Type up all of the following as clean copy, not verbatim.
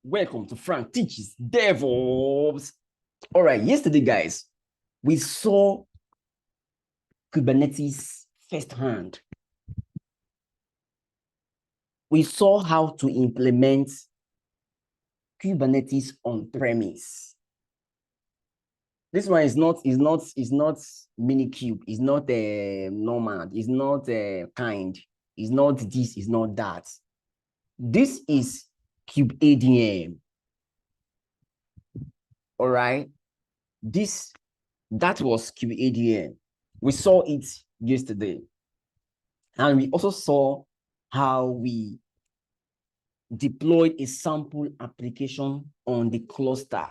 Welcome to Frank Teaches DevOps. All right, yesterday, guys, we saw Kubernetes firsthand. We saw how to implement Kubernetes on-premise. This one is not Minikube, it's not Nomad, it's not Kind, it's not this, it's not that. This is KubeADM. All right, that was KubeADM. We saw it yesterday. And we also saw how we deployed a sample application on the cluster.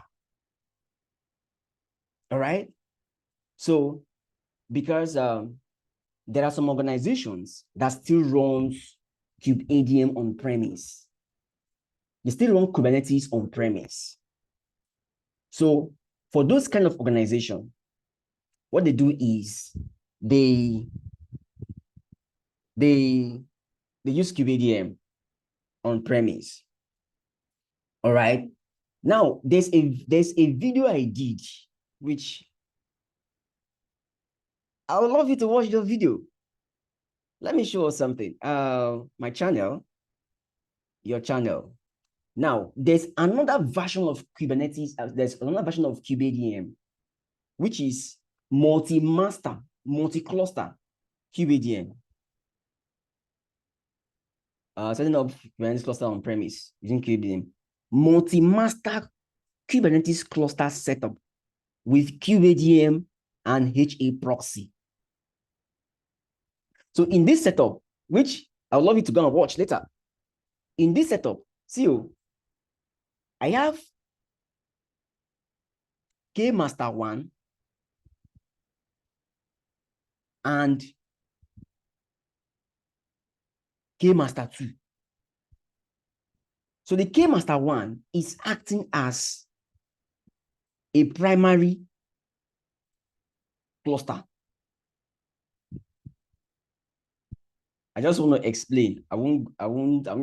All right. So, because there are some organizations that still runs KubeADM on premise. They still run Kubernetes on premise. So, for those kind of organization, what they do is they use KubeADM on premise. All right. Now there's a video I did, which I would love you to watch the video. Let me show you something. My channel, your channel. Now there's another version of Kubernetes. There's another version of KubeADM, which is multi-master, multi-cluster KubeADM. Setting up Kubernetes cluster on premise using KubeADM. Multi-master Kubernetes cluster setup with KubeADM and HA proxy. So in this setup, which I would love you to go and watch later, in this setup, see, I have KMaster1 and KMaster2. So the KMaster1 is acting as a primary cluster. I just want to explain. I'm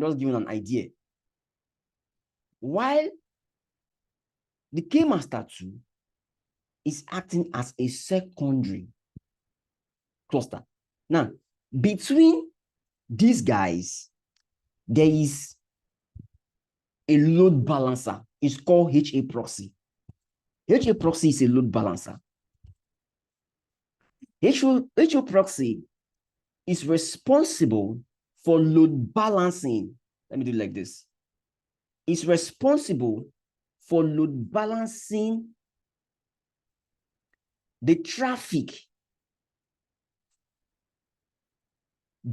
just giving an idea. While the KMaster2 is acting as a secondary cluster. Now, between these guys, there is a load balancer. It's called HA proxy. HA proxy is a load balancer. HA proxy is responsible for load balancing. Let me do it like this. It's responsible for load balancing the traffic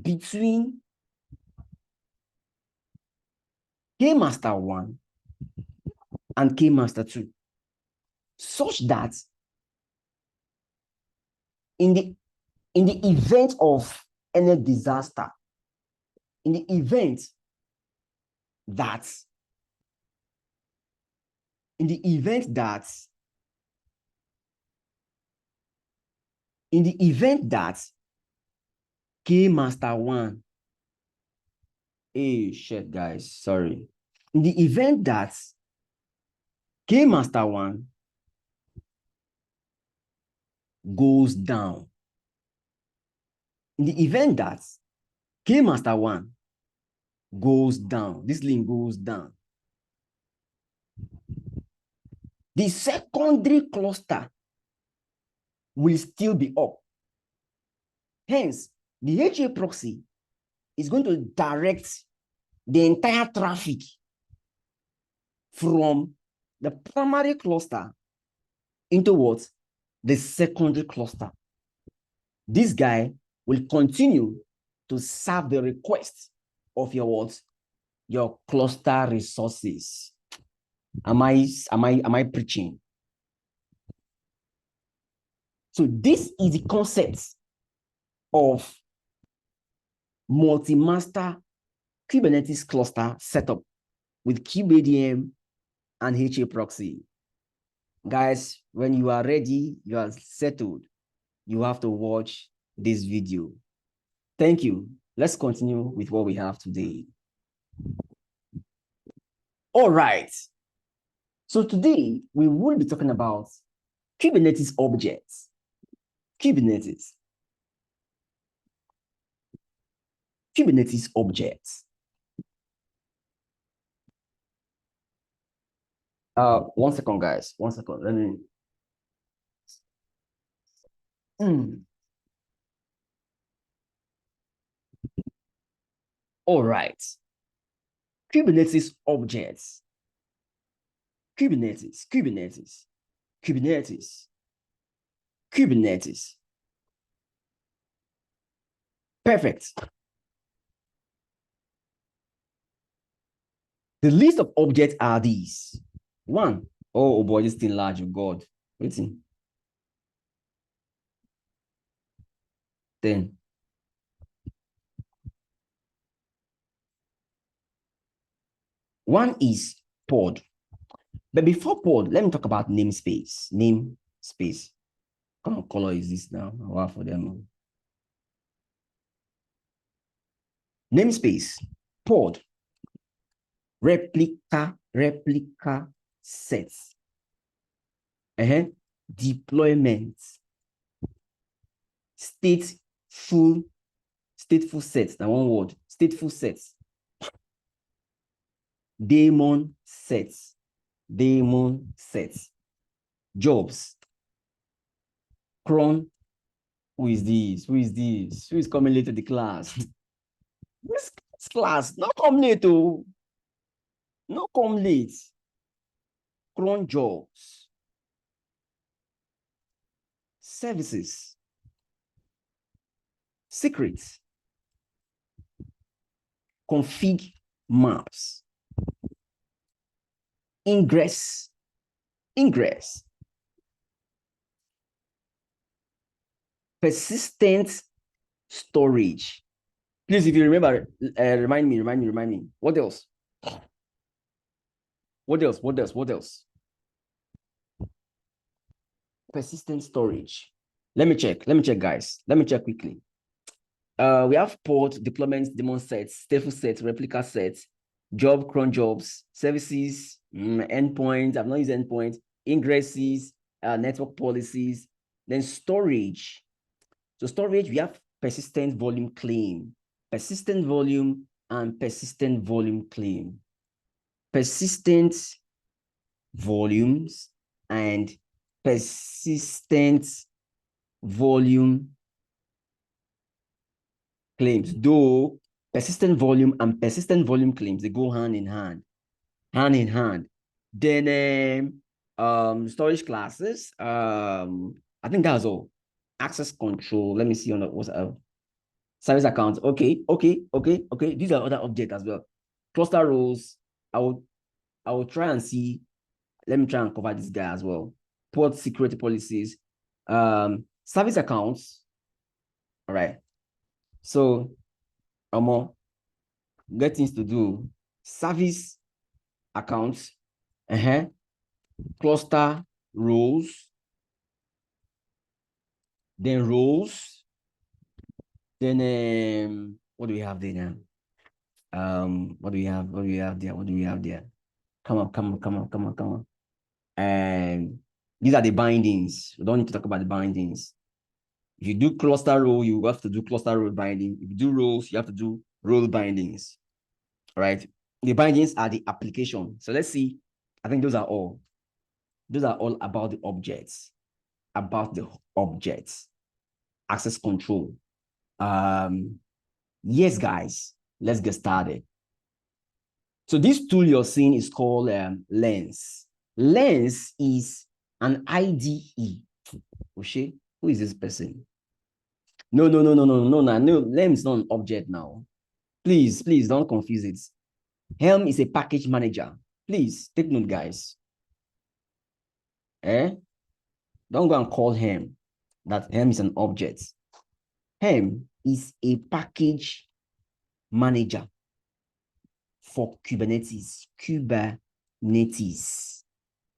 between KMaster1 and KMaster2, such that in the event of any disaster, in the event that KMaster1, shit, guys, sorry. In the event that KMaster1 goes down, in the event that KMaster1 goes down, this link goes down, the secondary cluster will still be up. Hence, the HA proxy is going to direct the entire traffic from the primary cluster into what? The secondary cluster. This guy will continue to serve the request of your what? Your cluster resources. Am I preaching? So this is the concept of multi-master Kubernetes cluster setup with KubeADM and HA proxy. Guys, when you are ready, you are settled, you have to watch this video. Thank you. Let's continue with what we have today. All right. So today we will be talking about Kubernetes objects. Kubernetes. Kubernetes objects. One second, guys. 1 second. Let me. All right. Kubernetes objects. Kubernetes. Kubernetes. Kubernetes. Kubernetes. Perfect. The list of objects are these. One. Oh boy, this thing large, God. Waiting. Then. One is pod. But before pod, let me talk about namespace. Namespace. What kind of color is this now? Wow, for them. Namespace. Pod. Replica sets. Deployment. Stateful sets. Now one word. Stateful sets. Daemon sets. Daemon sets. Jobs. Cron. Who is this? Who is this? Who is coming late to the class? This class. Not come late, oh. Not come late. Cron jobs. Services. Secrets. Config maps. Ingress. Persistent storage. Please, if you remember, remind me. What else? What else? Persistent storage. Let me check, guys. Let me check quickly. We have port, deployments, daemon sets, stateful sets, replica sets, job, cron jobs, services, endpoints. I've not used endpoints, ingresses, network policies, then storage. So storage, we have persistent volume claim, persistent volume and persistent volume claim. Persistent volumes and persistent volume claims. Though persistent volume and persistent volume claims, they go hand in hand. Then storage classes. I think that's all. Access control. Let me see on the what's service accounts. Okay. These are other objects as well. Cluster roles. I will try and see. Let me try and cover this guy as well. Port security policies. Service accounts. All right. So, get things to do. Service accounts. Cluster roles. Then roles. Then what do we have there now? What do we have there? Come on. And these are the bindings. We don't need to talk about the bindings. If you do cluster role, you have to do cluster role binding. If you do roles, you have to do role bindings. All right. The bindings are the application. So let's see. I think those are all. Those are all about the objects. Access control. Yes, guys. Let's get started. So this tool you're seeing is called Lens. Lens is an IDE. Oshe, who is this person? No. Lens is not an object now. Please don't confuse it. Helm is a package manager. Please take note, guys. Don't go and call Helm that Helm is an object. Helm is a package manager for Kubernetes.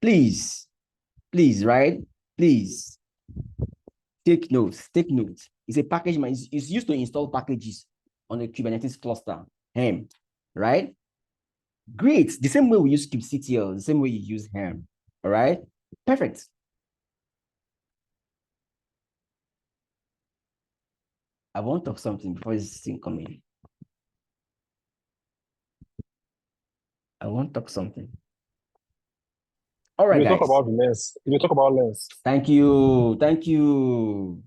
Please, right? Please take notes. It's a package manager. It's used to install packages on a Kubernetes cluster. Helm, right? Great. The same way we use kubectl, the same way you use Helm. All right. Perfect. I want to talk something before this thing come in. I want to talk something. All right, You talk guys. about lens. You talk about lens. Thank you. Thank you.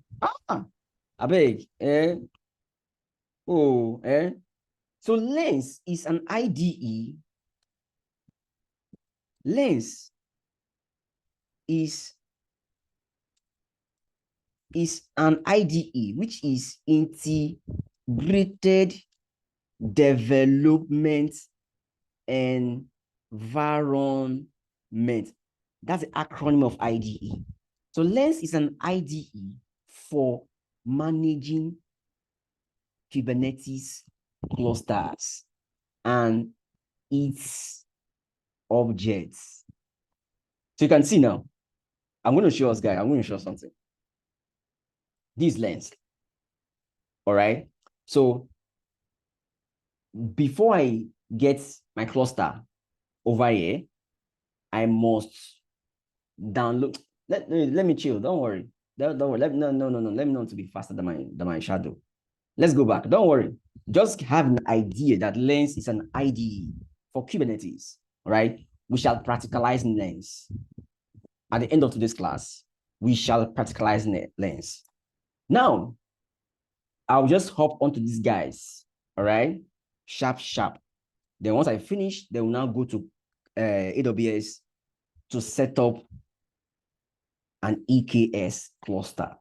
I beg. Oh, So Lens is an IDE. Lens is an IDE, which is integrated development environment. That's the acronym of IDE. So Lens is an IDE for managing Kubernetes clusters and its objects. So you can see now, I'm going to show us, guys. I'm going to show something. This Lens. All right. So before I get my cluster over here, I must download. Let me chill. Don't worry. Don't worry. No. Let me not to be faster than my shadow. Let's go back. Don't worry. Just have an idea that Lens is an IDE for Kubernetes. All right. We shall practicalize Lens. At the end of today's class, we shall practicalize Lens. Now, I'll just hop onto these guys. All right. Sharp. Then once I finish, they will now go to AWS to set up an EKS cluster.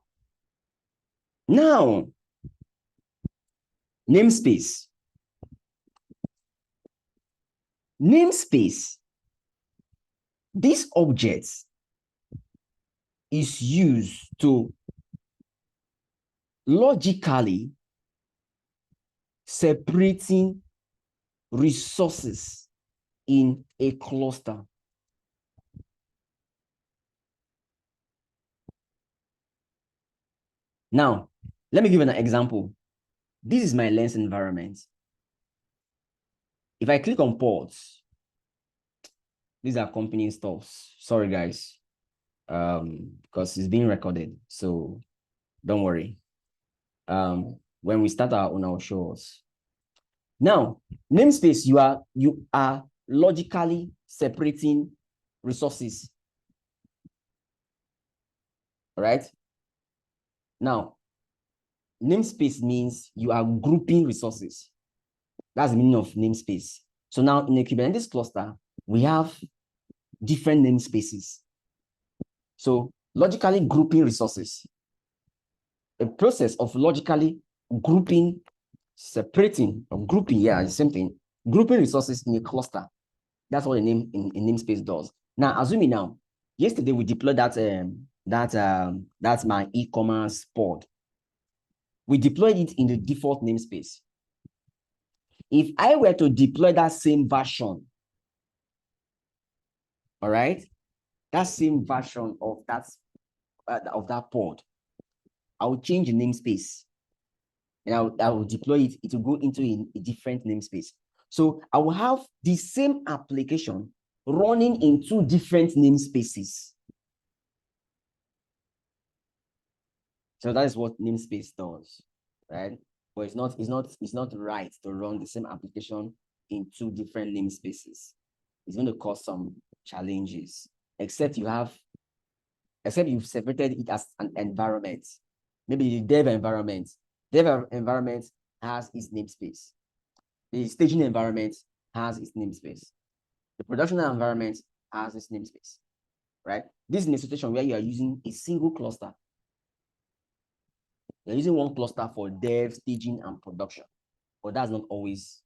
Now, namespace. Namespace. This object is used to logically separating resources in a cluster. Now, let me give you an example. This is my Lens environment. If I click on ports, these are company stuffs. Sorry, guys, because it's being recorded, so don't worry. When we start our own, I'll show us. Now, namespace, you are logically separating resources. All right. Now, namespace means you are grouping resources. That's the meaning of namespace. So now in a Kubernetes cluster, we have different namespaces. So logically grouping resources. A process of logically grouping, separating, or grouping, yeah, the same thing. Grouping resources in a cluster. That's what a namespace does. Now, assuming now, yesterday we deployed that's my e-commerce pod. We deployed it in the default namespace. If I were to deploy that same version, all right, that same version of that pod, I will change the namespace and I will deploy it. It will go into a different namespace. So I will have the same application running in two different namespaces. So that is what namespace does, right? But it's not right to run the same application in two different namespaces. It's going to cause some challenges, except you've separated it as an environment. Maybe the dev environment. Dev environment has its namespace. The staging environment has its namespace. The production environment has its namespace, right? This is in a situation where you are using a single cluster. You're using one cluster for dev, staging, and production, but that's not always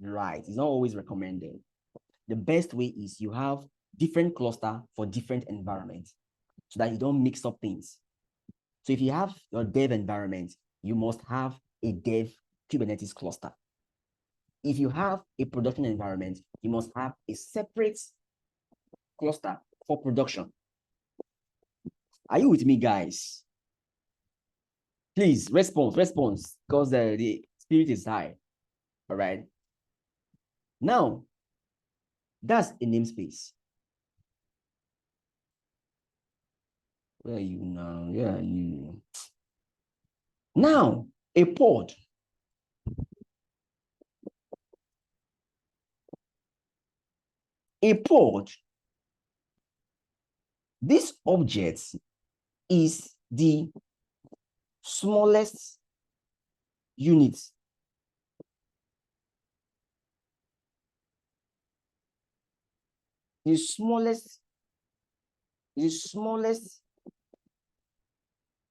right. It's not always recommended. The best way is you have different cluster for different environments so that you don't mix up things. So if you have your dev environment, you must have a dev Kubernetes cluster. If you have a production environment, you must have a separate cluster for production. Are you with me, guys? Please, response, because the spirit is high. All right. Now, That's a namespace. Where are you now? Where are you? Now, a pod. A pod. This object is the smallest unit. The smallest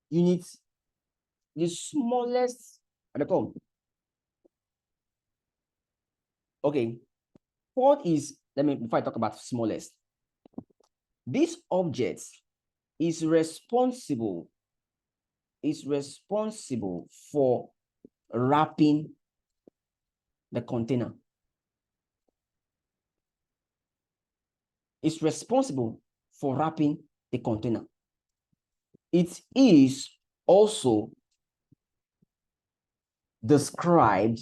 unit, the smallest, what they call? Okay, pod is, before I talk about smallest, this object is responsible for wrapping the container. It's responsible for wrapping the container. It is also described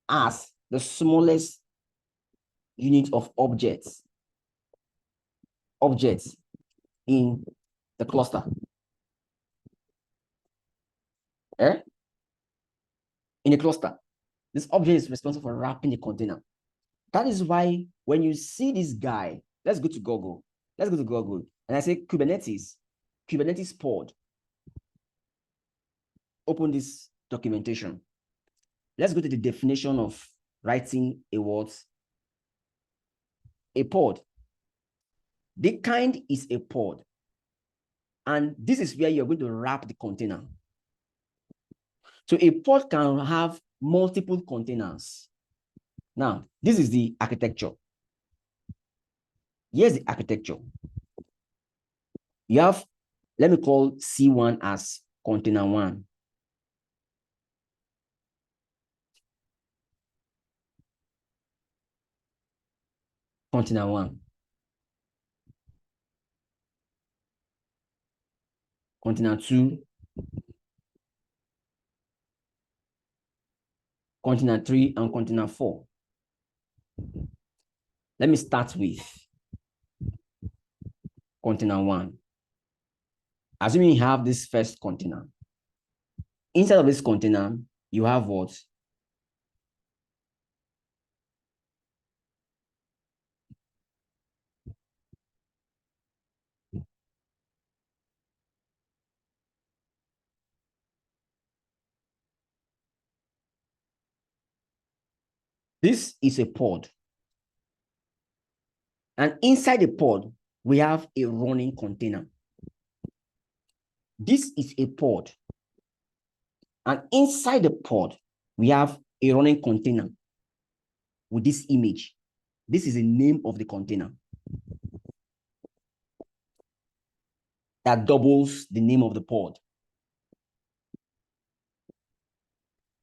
as the smallest unit of objects in the cluster. In a cluster, this object is responsible for wrapping the container. That is why when you see this guy, let's go to Google. And I say Kubernetes pod. Open this documentation. Let's go to the definition of writing a word. A pod. The kind is a pod. And this is where you're going to wrap the container. So a pod can have multiple containers. Now, this is the architecture. Here's the architecture. You have, let me call C1 as container 1. Container 1. Container 2. Container 3 and container 4. Let me start with container 1. Assuming you have this first container. Inside of this container, you have what? This is a pod. And inside the pod, we have a running container. This is a pod. And inside the pod, we have a running container with this image. This is the name of the container. That doubles the name of the pod.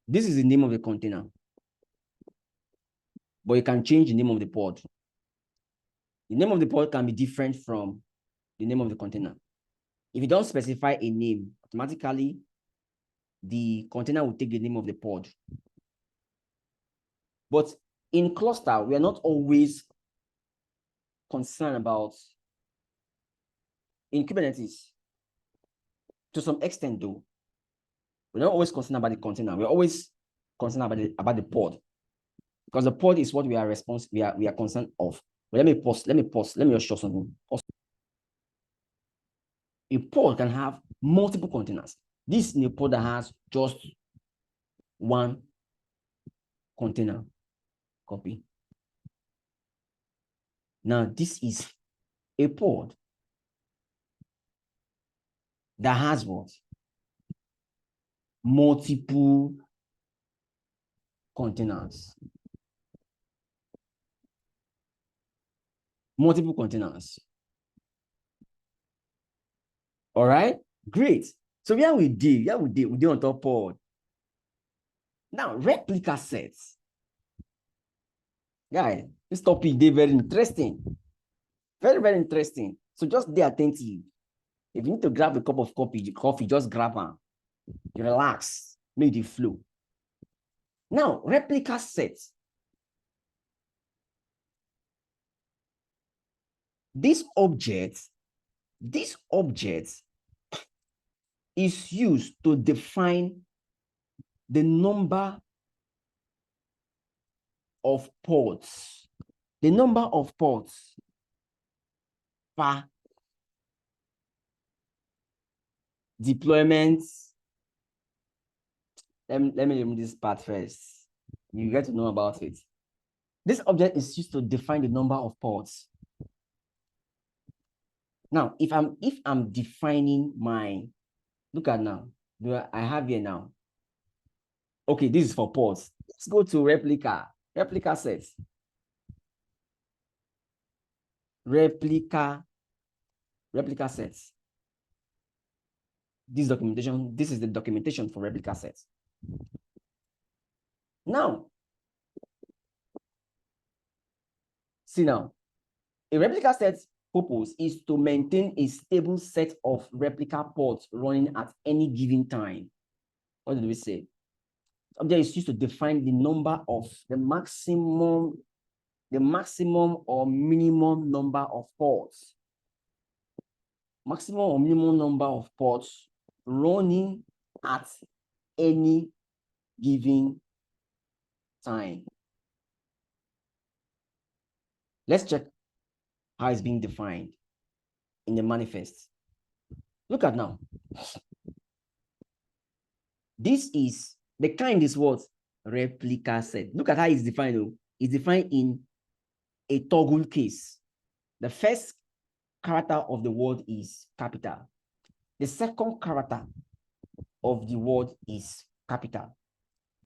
This is the name of the container. But you can change the name of the pod. The name of the pod can be different from the name of the container. If you don't specify a name, automatically the container will take the name of the pod. But in cluster, we are not always concerned about, in Kubernetes, to some extent though, we're not always concerned about the container. We're always concerned about the pod. Because the pod is what we are concerned of. But let me pause, let me just show something. A pod can have multiple containers. This is a pod that has just one container. Copy. Now, this is a pod that has what? Multiple containers. Multiple containers. All right, great. So here we did on top pod. Now, replica sets. Guys, this topic is very interesting. Very, very interesting. So just be attentive. If you need to grab a cup of coffee, just grab one. You relax, make it flow. Now, replica sets. This object is used to define the number of ports, per deployment. Let me remove this part first. You get to know about it. This object is used to define the number of ports. Now, if I'm defining my, look at now, I have here now. Okay, this is for ports. Let's go to replica sets. Replica sets. This is the documentation for replica sets. Now, see now, a replica set's purpose is to maintain a stable set of replica ports running at any given time. What did we say? Object is used to define the number of the maximum or minimum number of ports. Maximum or minimum number of ports running at any given time. Let's check how it's being defined in the manifest. Look at now. This is the kind is what? Replica set. Look at how it's defined. Though. It's defined in a toggle case. The first character of the word is capital. The second character of the word is capital.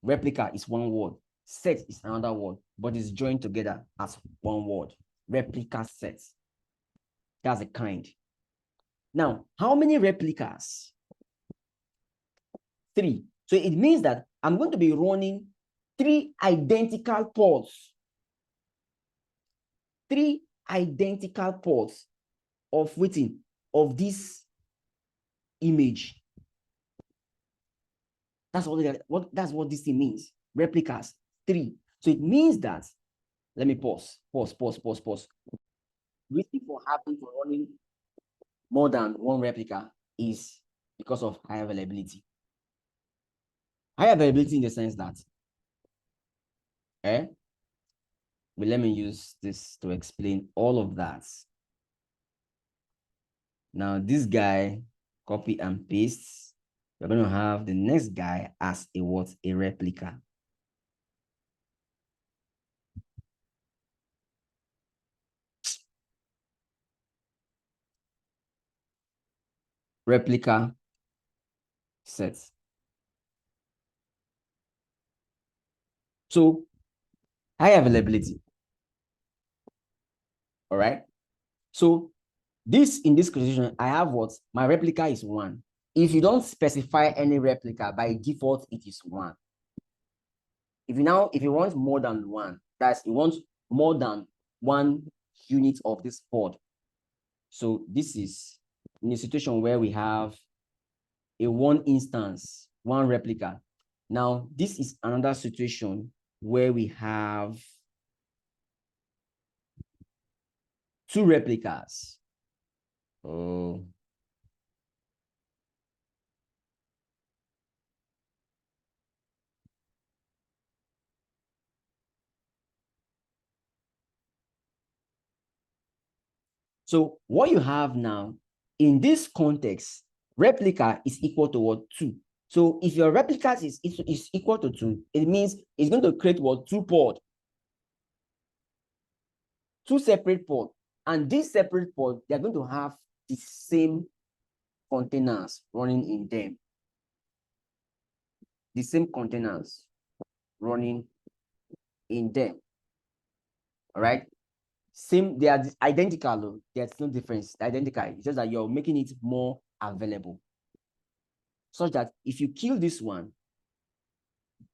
Replica is one word. Set is another word, but it's joined together as one word. Replica set. That's a kind. Now, how many replicas? 3. So it means that I'm going to be running 3 identical ports. 3 identical ports of waiting of this image. That's what this thing means. Replicas 3. So it means that, let me pause. Reason for having for running more than one replica is because of high availability. High availability in the sense that, but let me use this to explain all of that. Now, this guy, copy and paste. We're going to have the next guy as a what? A replica. Replica sets. So, high availability. All right. So, in this condition, I have what? My replica is 1. If you don't specify any replica, by default, it is 1. If you want more than 1, that's you want more than 1 unit of this pod. So this is in a situation where we have a 1 instance, 1 replica. Now, this is another situation where we have 2 replicas. Oh. So what you have now, in this context, replica is equal to what? 2. So if your replica is equal to 2, it means it's going to create what? 2 pods. 2 separate pods. And these separate pods, they're going to have the same containers running in them. The same containers running in them. All right? Same, they are identical. There's no difference. Identical. It's just that you're making it more available. Such that if you kill this one,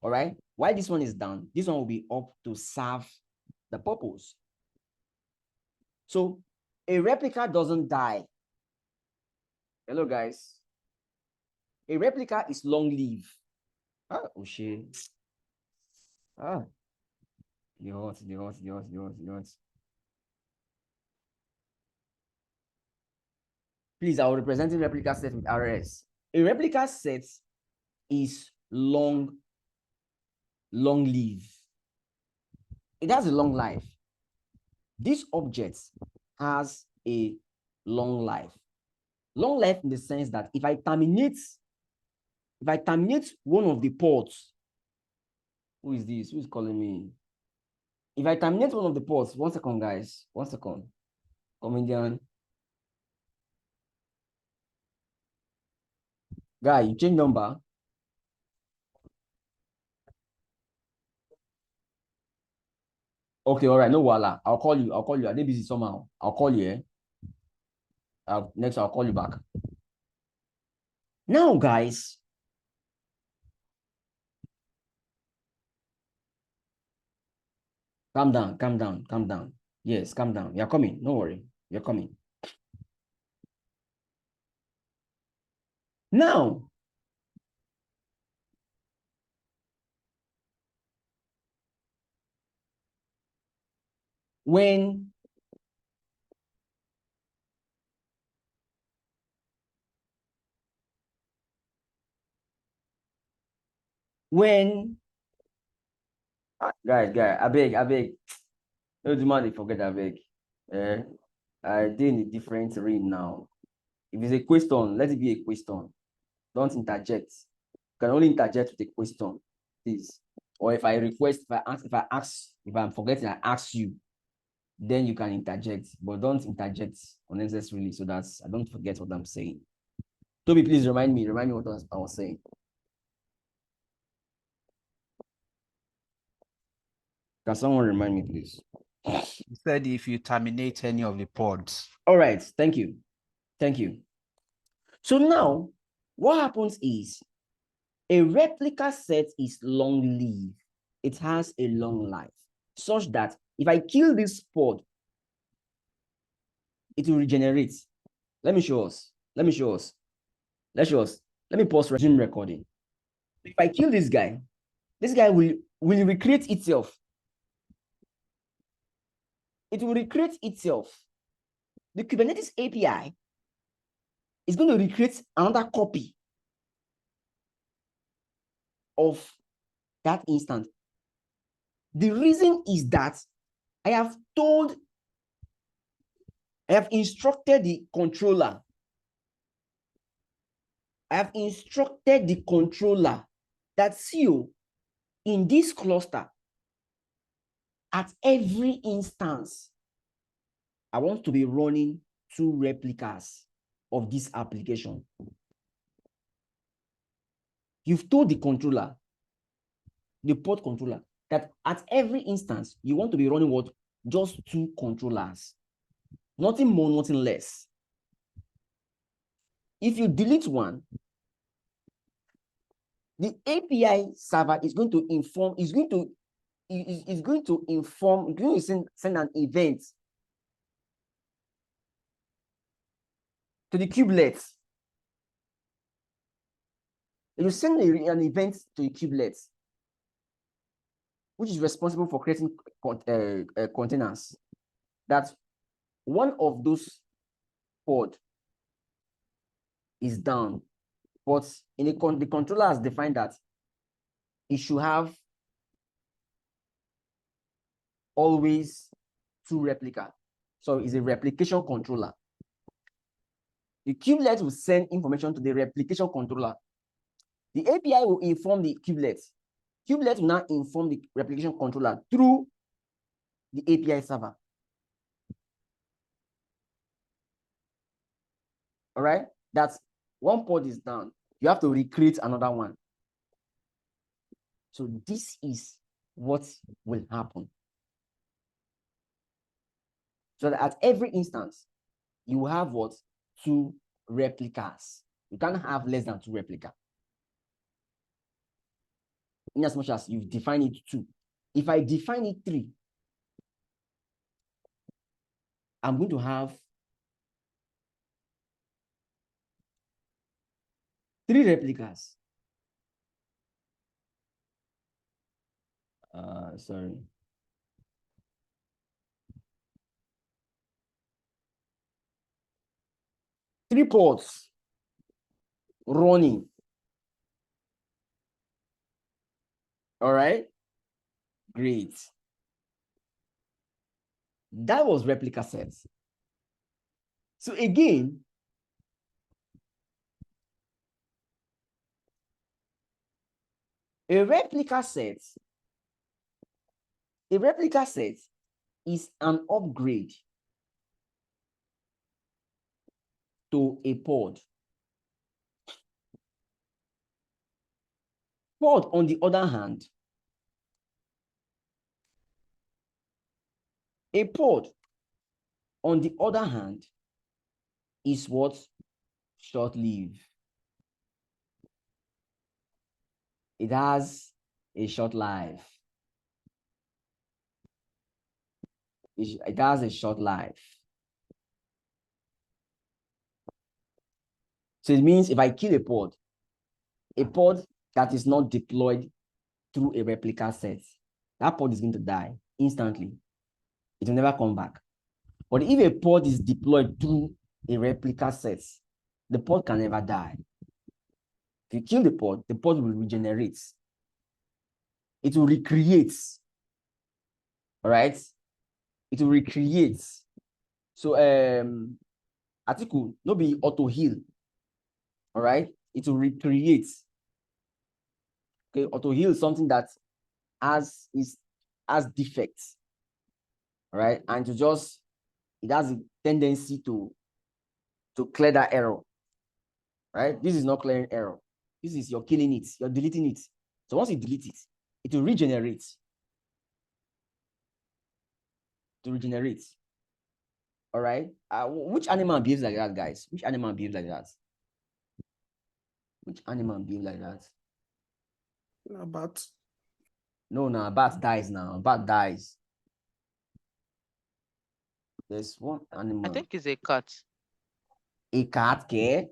all right, while this one is down, this one will be up to serve the purpose. So a replica doesn't die. Hello, guys. A replica is long-lived. Oh shit. The hot. Please, I'll represent a replica set with RS. A replica set is long live. It has a long life. This object has a long life. Long life in the sense that if I terminate one of the ports, who is this? Who is calling me? If I terminate one of the ports, 1 second, guys. 1 second. Comedian. Guy, you change number. Okay, all right, no wala. I'll call you. Are they busy somehow? I'll call you. Next, I'll call you back. Now, guys, calm down. Yes, calm down. You're coming. No worry. You're coming. Now, when guys, I beg. No demand, forget, I beg. I did in a different ring now. If it's a question, let it be a question. Don't interject. You can only interject with a question, please. Or if I request, if I'm forgetting, I ask you, then you can interject. But don't interject unnecessarily so that I don't forget what I'm saying. Toby, please remind me what I was saying. Can someone remind me, please? You said if you terminate any of the pods. All right, thank you. So now, what happens is a replica set is long-lived. It has a long life, such that if I kill this pod, it will regenerate. Let me show us. Let me pause, resume recording. If I kill this guy will recreate itself. It will recreate itself. The Kubernetes API is going to recreate another copy of that instance. The reason is that I have instructed the controller. that CO in this cluster, at every instance, I want to be running 2 replicas of this application. You've told the controller, the port controller, that at every instance, you want to be running what? Just 2 controllers. Nothing more, nothing less. If you delete one, the API server is going to send an event to the kubelet. You send an event to the kubelet, which is responsible for creating containers, that one of those pod is down, but in the controller has defined that it should have always 2 replica. So it's a replication controller. The kubelet will send information to the replication controller. The API will inform the kubelet. Kubelet will now inform the replication controller through the API server. All right, that's one pod is down. You have to recreate another one. So this is what will happen. So that at every instance, you have what? 2 replicas. You can't have less than 2 replicas. In as much as you've defined it 2. If I define it 3, I'm going to have 3 replicas. Sorry. 3 pods running. All right, great. That was replica sets. So again, a replica set is an upgrade to a pod. Pod, on the other hand, a pod, on the other hand, is what? Short-lived. It has a short life. It has a short life. So it means if I kill a pod that is not deployed through a replica set, that pod is going to die instantly. It will never come back. But if a pod is deployed through a replica set, the pod can never die. If you kill the pod will regenerate. It will recreate. All right? It will recreate. So article no be auto heal. All right? It will recreate. Okay, auto heal is something that has defects. All right, and it has a tendency to clear that error. Right? This is not clearing error. This is you're killing it, you're deleting it. So once you delete it, it will regenerate. To regenerate. All right. Which animal behaves like that, guys? Which animal behaves like that? Which animal behaves like that? A bat. No, bat dies now. Bat dies. There's one animal. I think it's a cat. A cat, care?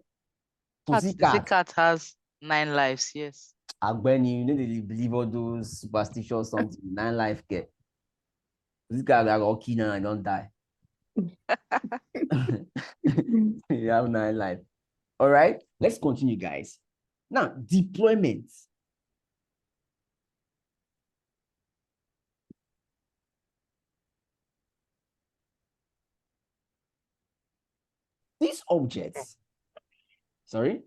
Cat, they say cat has 9 lives, yes. Agbeni, you know they believe all those superstitious something. 9 life care. This guy got lucky now, I don't die. You have 9 life. All right, let's continue, guys. Now, deployment. These objects, sorry,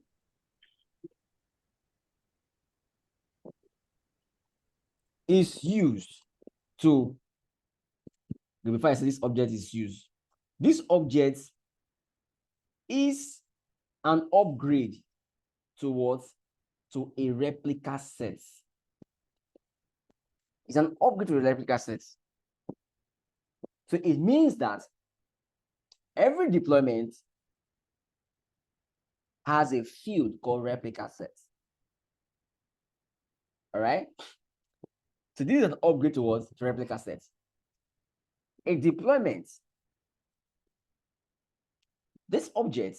is used to, before I say this object is used, this object is an upgrade to what? To a replica set. It's an upgrade to a replica set. So it means that every deployment has a field called replica set. All right. So this is an upgrade towards replica set. A deployment, this object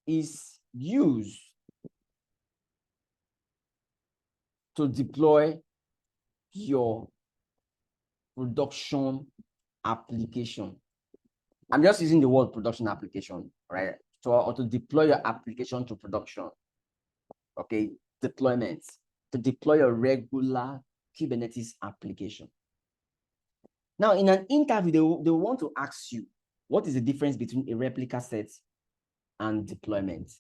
is used to deploy your production application. I'm just using the word production application, right? So, or to deploy your application to production. Okay, deployment, to deploy your regular Kubernetes application. Now, in an interview, they want to ask you, what is the difference between a replica set and deployment?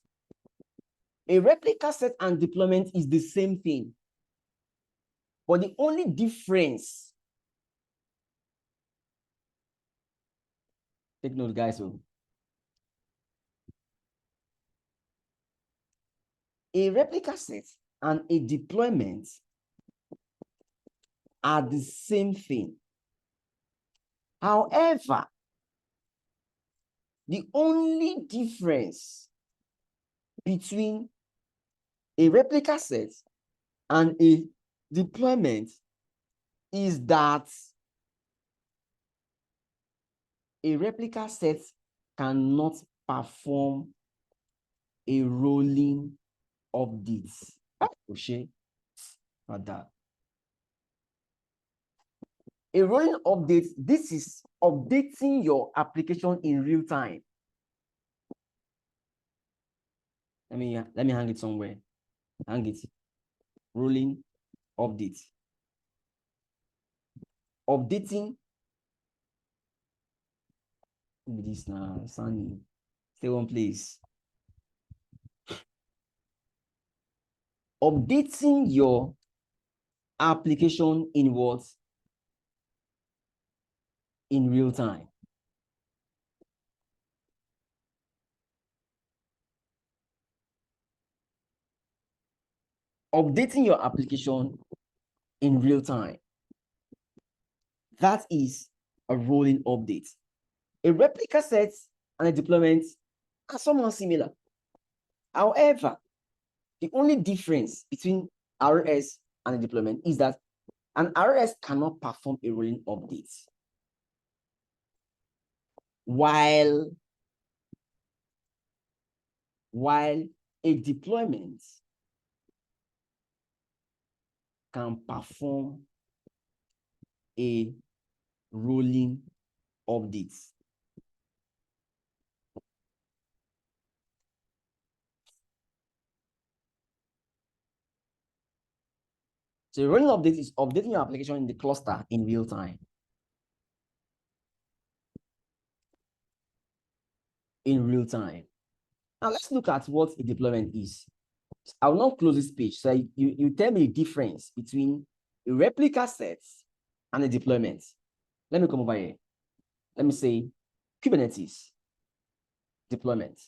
A replica set and deployment is the same thing. But the only difference, take note, guys. So a replica set and a deployment are the same thing. However, the only difference between a replica set and a deployment is that a replica set cannot perform a rolling update. A rolling update, this is updating your application in real time. Let me hang it somewhere. Hang it. Rolling update. Updating. This now, Sunny. Stay one place. Updating your application in what? In real time. Updating your application in real time. That is a rolling update. A replica set and a deployment are somewhat similar. However, the only difference between RS and a deployment is that an RS cannot perform a rolling update, while a deployment can perform a rolling update. So a rolling update is updating your application in the cluster in real time. In real time. Now let's look at what a deployment is. I will not close this page. So you tell me the difference between a replica set and a deployment. Let me come over here. Let me say Kubernetes deployment.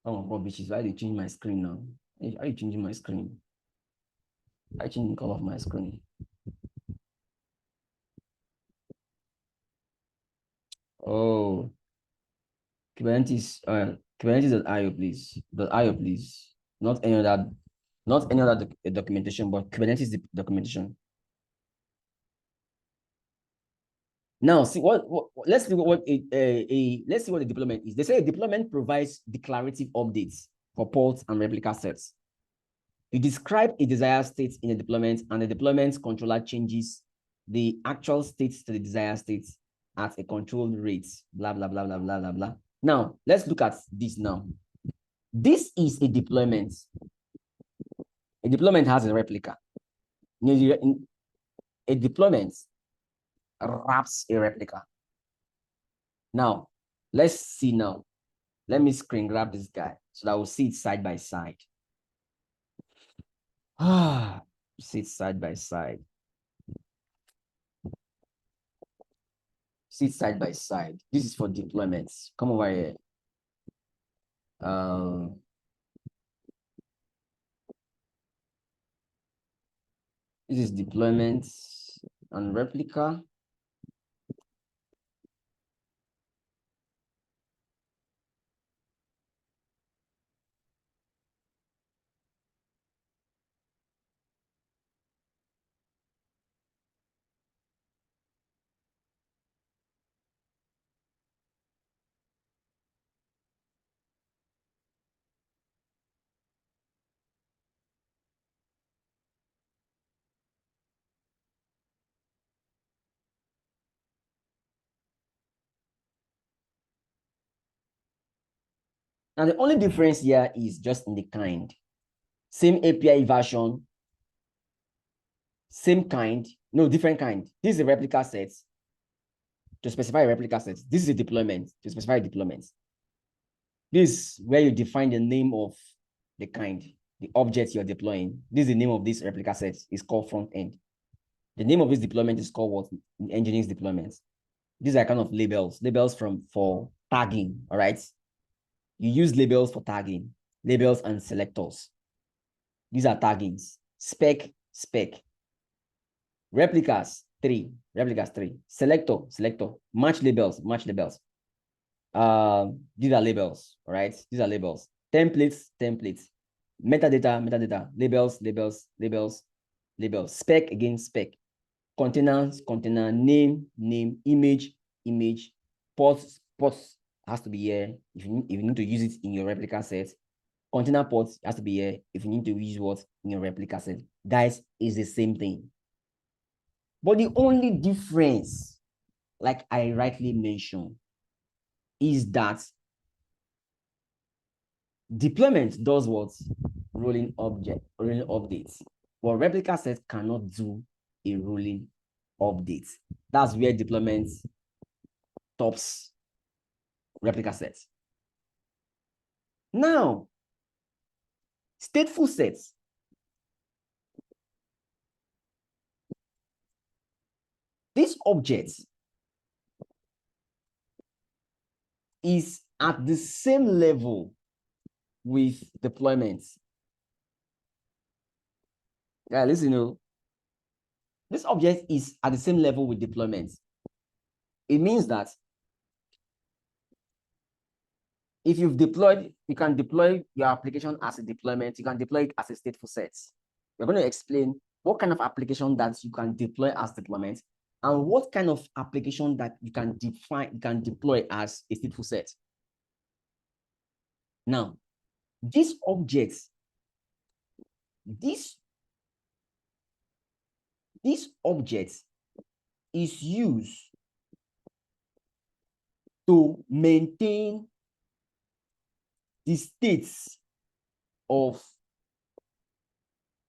Oh, rubbish. Why did you change my screen now? Are you changing my screen? I changing the color of my screen. Oh, Kubernetes.io, please. .io, please. Not any other documentation, but Kubernetes documentation. Now, see let's see what let's see what a deployment is. They say a deployment provides declarative updates for ports and replica sets. You describe a desired state in a deployment, and the deployment controller changes the actual state to the desired state at a controlled rate. Blah blah blah blah blah blah blah. Now, let's look at this now. This is a deployment. A deployment has a replica. A deployment wraps a replica. Now, let's see now. Let me screen grab this guy so that we'll see it side by side. See it side by side. See it side by side. This is for deployments. Come over here. This is deployments and replica. Now, the only difference here is just in the kind. Same API version, same kind, no, different kind. This is a replica set to specify a replica set. This is a deployment to specify a deployment. This is where you define the name of the kind, the object you're deploying. This is the name of this replica set. It's called front end. The name of this deployment is called what? Engineering deployment. These are kind of labels for tagging, all right? You use labels for tagging, labels and selectors. These are taggings. Spec. Replicas, three. Selector. Match labels. These are labels, all right? These are labels. Templates. Metadata. Labels. Spec, again, spec. Container, name, image. Ports has to be here if you need to use it in your replica set. Container port has to be here if you need to use what in your replica set. Guys, is the same thing. But the only difference, like I rightly mentioned, is that deployment does what? Rolling updates. But replica set cannot do a rolling update. That's where deployment tops replica set. Now, stateful sets. This object is at the same level with deployments. Yeah, listen, this object is at the same level with deployments. It means that if you've deployed, you can deploy your application as a deployment, you can deploy it as a stateful set. We're going to explain what kind of application that you can deploy as deployment and what kind of application that you can deploy as a stateful set. Now, this object, this object is used to maintain the states of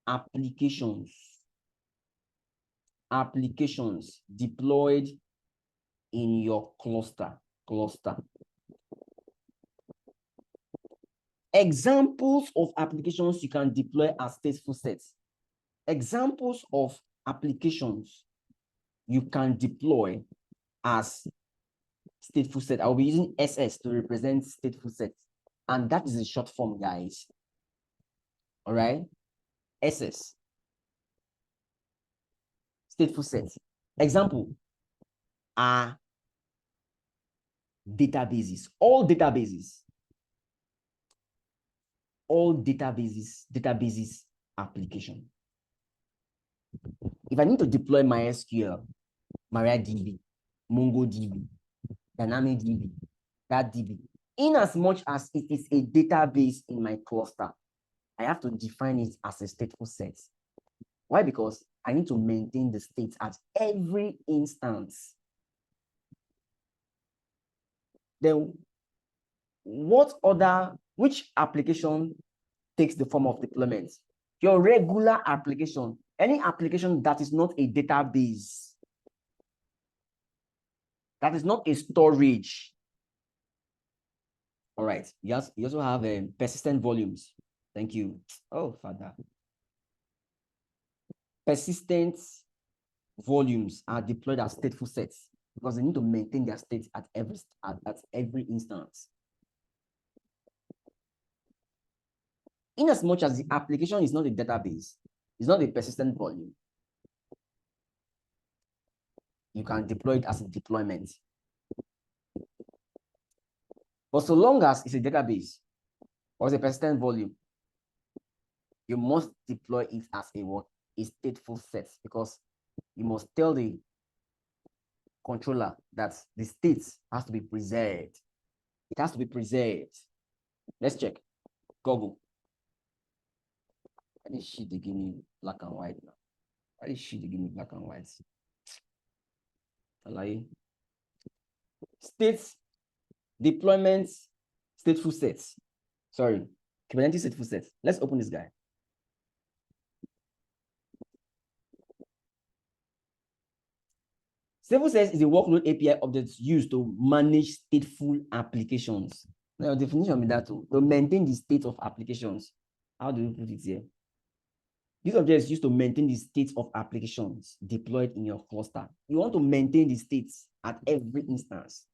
applications deployed in your cluster. Examples of applications you can deploy as stateful sets. Examples of applications you can deploy as stateful set. I'll be using SS to represent stateful sets. And that is a short form, guys. All right? SS. Stateful set. Example are databases. All databases application. If I need to deploy MySQL, MariaDB, MongoDB, DynamicDB, that DB, in as much as it is a database in my cluster, I have to define it as a stateful set. Why? Because I need to maintain the state at every instance. Then which application takes the form of deployment? Your regular application, any application that is not a database, that is not a storage. All right, you also have persistent volumes. Thank you. Oh, Father. Persistent volumes are deployed as stateful sets because they need to maintain their state at every instance. In as much as the application is not a database, it's not a persistent volume, you can deploy it as a deployment. But so long as it's a database or it's a persistent volume, you must deploy it as a stateful set, because you must tell the controller that the state has to be preserved. It has to be preserved. Let's check. Google. Why did she give me black and white now? Why did she give me black and white? States, deployments, stateful sets. Sorry, Kubernetes stateful sets. Let's open this guy. Stateful sets is a workload API object used to manage stateful applications. Now, definition of that to maintain the state of applications. How do you put it here? This object is used to maintain the state of applications deployed in your cluster. You want to maintain the states at every instance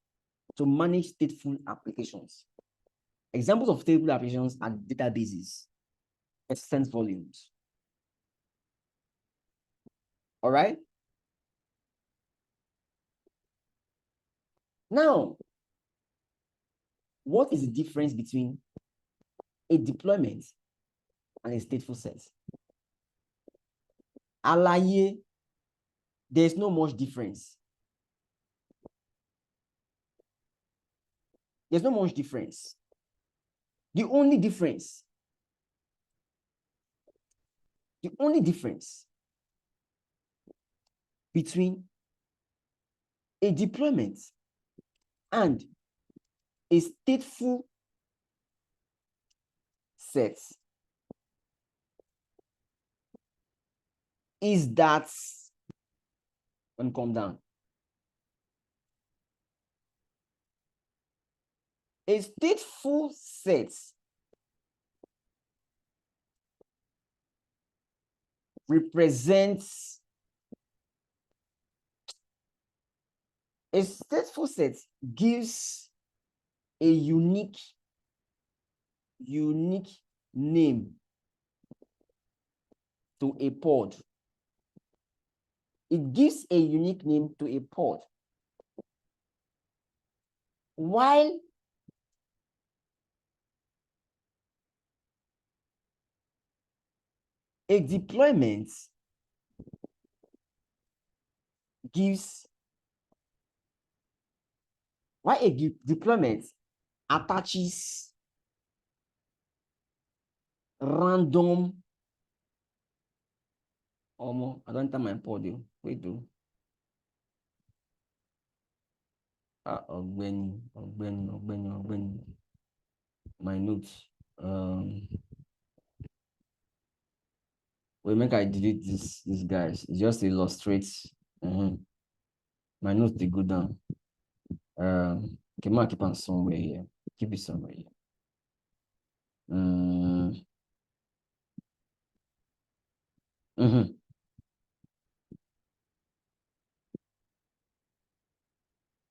to manage stateful applications. Examples of stateful applications are databases, persistent volumes. All right? Now, what is the difference between a deployment and a stateful set? Àlàyé, there's no much difference. There's no much difference. The only difference The only difference between a deployment and a stateful set is that, when come down, a stateful set represents, a stateful set gives a unique name to a pod. It gives a unique name to a pod. While a deployment gives, deployment attaches random, I don't enter my pod. Wait, do. When my notes. Wait, make I delete this guys. It just illustrates. My notes they go down. Can I keep on somewhere here? Keep it somewhere here.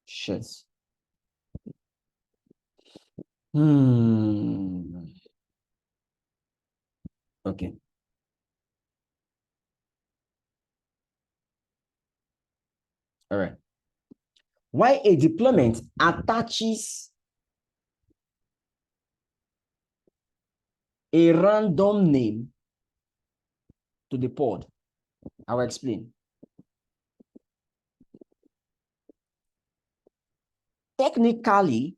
Shit. Okay. All right. Why a deployment attaches a random name to the pod? I will explain. Technically,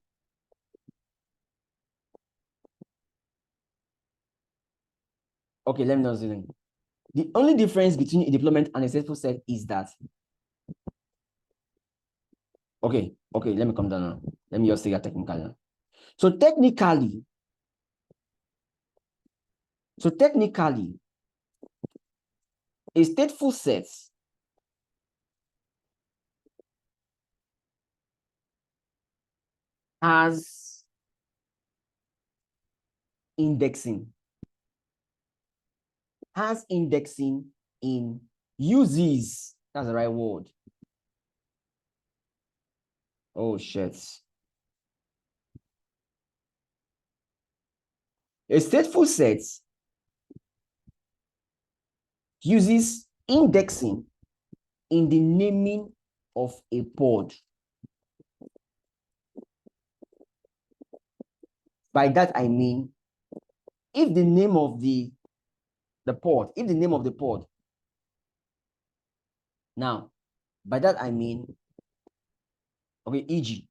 okay, let me know something. The only difference between a deployment and a stateful set is that, okay, let me come down now. Let me just say that technically. So technically, a stateful set has indexing. In uses. That's the right word. Oh shit. A stateful set uses indexing in the naming of a pod. By that I mean, if the name of the pod, now, by that I mean, okay, e.g.,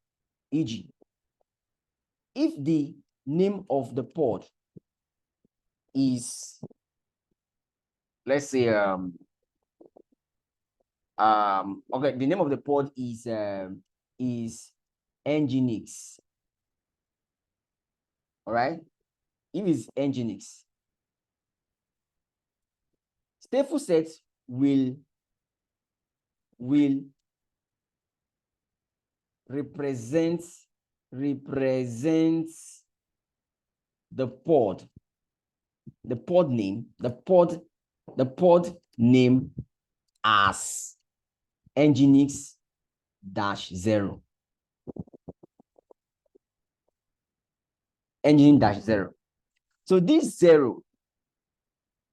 if the name of the pod is, let's say, okay, the name of the pod is Nginx. All right, if it's Nginx, stateful sets will represent the pod name as Nginx-0. Nginx-0. So this 0,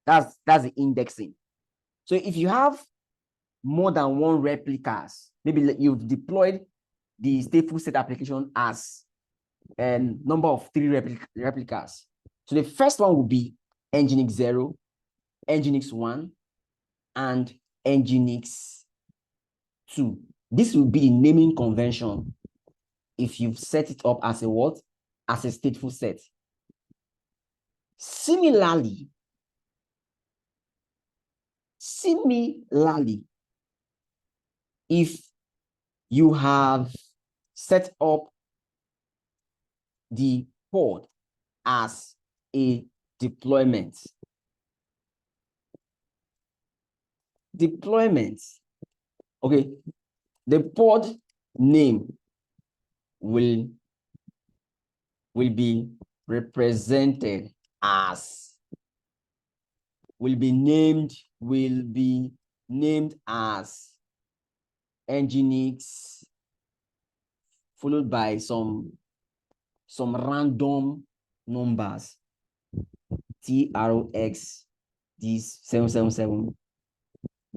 that's the indexing. So if you have more than one replicas, maybe you've deployed the stateful set application as a number of 3 replicas. So the first one will be Nginx-0, Nginx-1, and Nginx-2. This will be the naming convention if you've set it up as a what? As a stateful set. Similarly, Similarly, if you have set up the pod as a deployment, okay, the pod name will be represented as, will be named as Nginx, followed by some random numbers, TROX, this 777.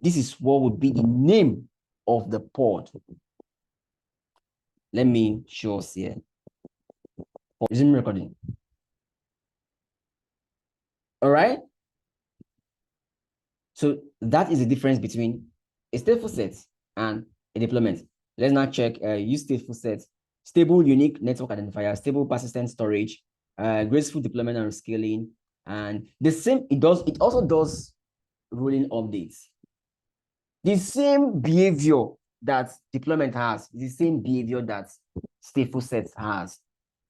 This is what would be the name of the pod. Let me show us here. Resume recording. All right. So that is the difference between a stateful set and a deployment. Let's now check use stateful set, stable unique network identifier, stable persistent storage, graceful deployment and scaling, and the same, it also does rolling updates. The same behavior that deployment has, the same behavior that stateful set has.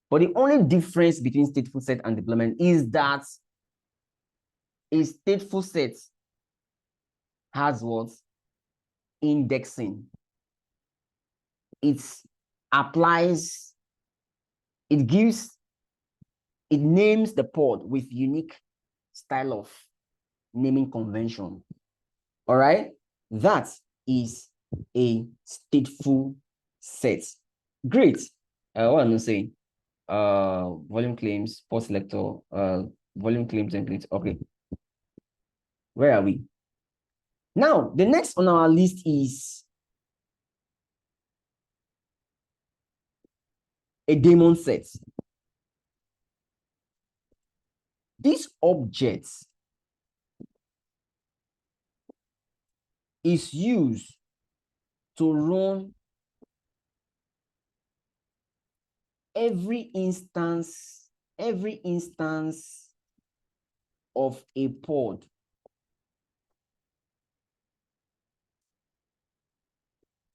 But the only difference between stateful set and deployment is that a stateful set has what? Indexing. It applies, it names the pod with unique style of naming convention. All right, that is a stateful set. Great. What am I saying? Volume claims, port selector, volume claims template. Okay. Where are we? Now, the next on our list is a daemon set. This object is used to run every instance of a pod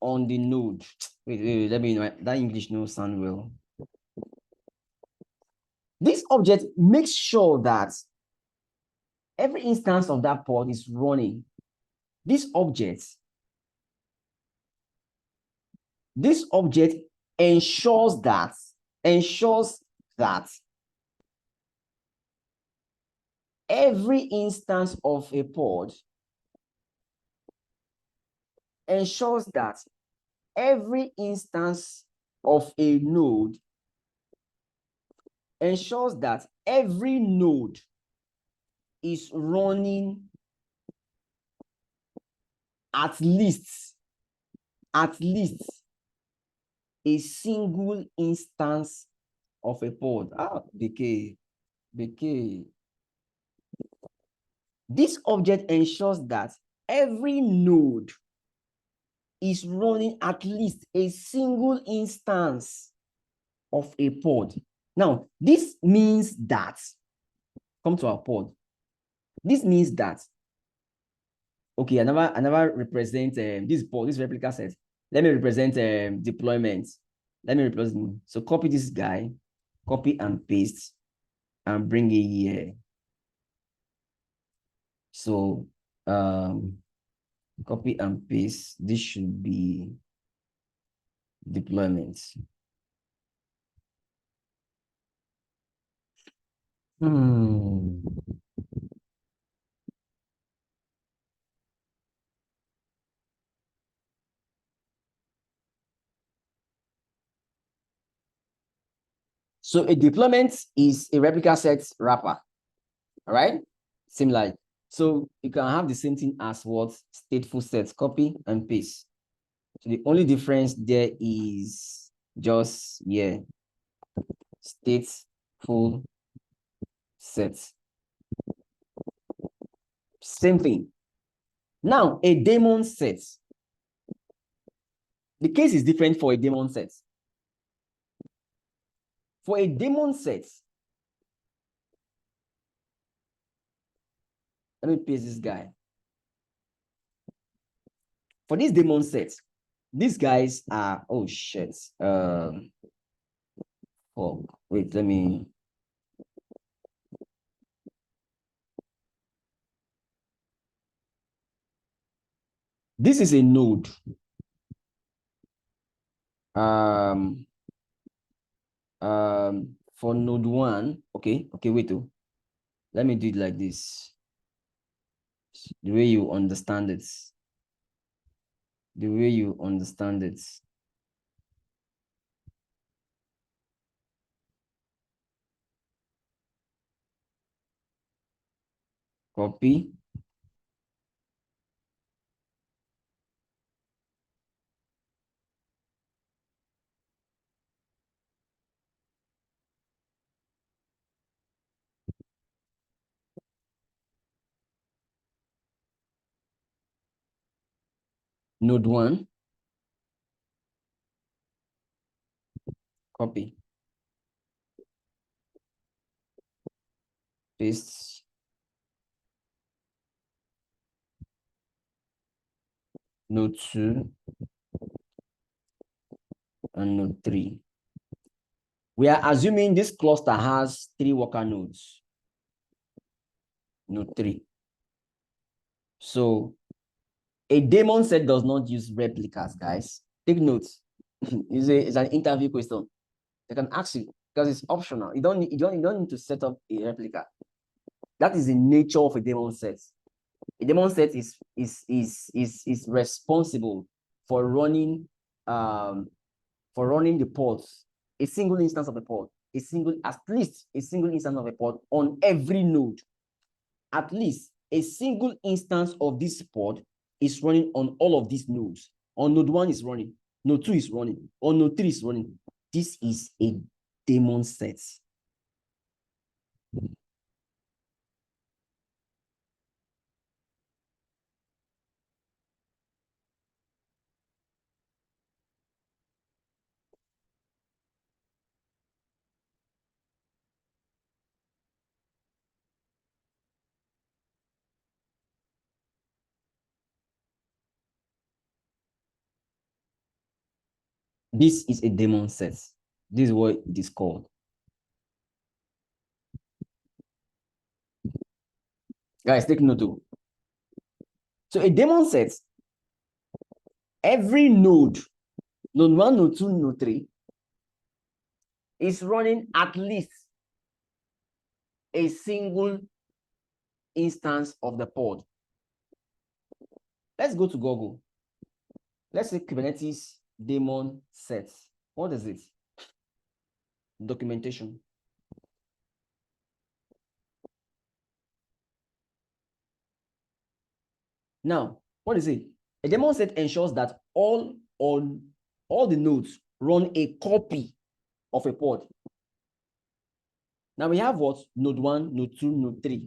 on the node. Wait, let me know that English no sound well. This object makes sure that every instance of that pod is running. This object ensures that every instance of a pod ensures that every instance of a node ensures that every node is running at least a single instance of a pod. BK. This object ensures that every node is running at least a single instance of a pod. Now, this means that, come to our pod. This means that, okay, I never represent this pod, this replica set. Let me represent deployment. Let me represent. So copy this guy, copy and paste, and bring it here. So copy and paste. This should be deployment. So a deployment is a replica set wrapper. All right, similar. So you can have the same thing as what stateful sets, copy and paste. So the only difference there is just, yeah, stateful sets. Same thing. Now, a daemon set. The case is different for a daemon set. For a daemon set, let me paste this guy. For this daemon set, these guys are, oh shit. Oh, wait, let me. This is a node. For node 1, okay, wait. Let me do it like this. The way you understand it. The way you understand it. Copy. Node 1. Copy. Paste. Node 2 and node 3. We are assuming this cluster has 3 worker nodes. Node 3. So a daemon set does not use replicas, guys. Take notes. It's an interview question. They can ask you because it's optional. You don't need to set up a replica. That is the nature of a daemon set. A daemon set is responsible for running the pods, a single instance of the pod, at least a single instance of a pod on every node. At least a single instance of this pod is running on all of these nodes. On node 1 is running, node 2 is running, on node 3 is running. This is a daemon set. This is a daemon set. This is what it is called. Guys, take note too. So a daemon set, every node 1, node 2, node 3, is running at least a single instance of the pod. Let's go to Google. Let's say Kubernetes daemon set. What is it? Documentation. Now, what is it? A daemon set ensures that all the nodes run a copy of a pod. Now we have what? Node 1, node 2, node 3.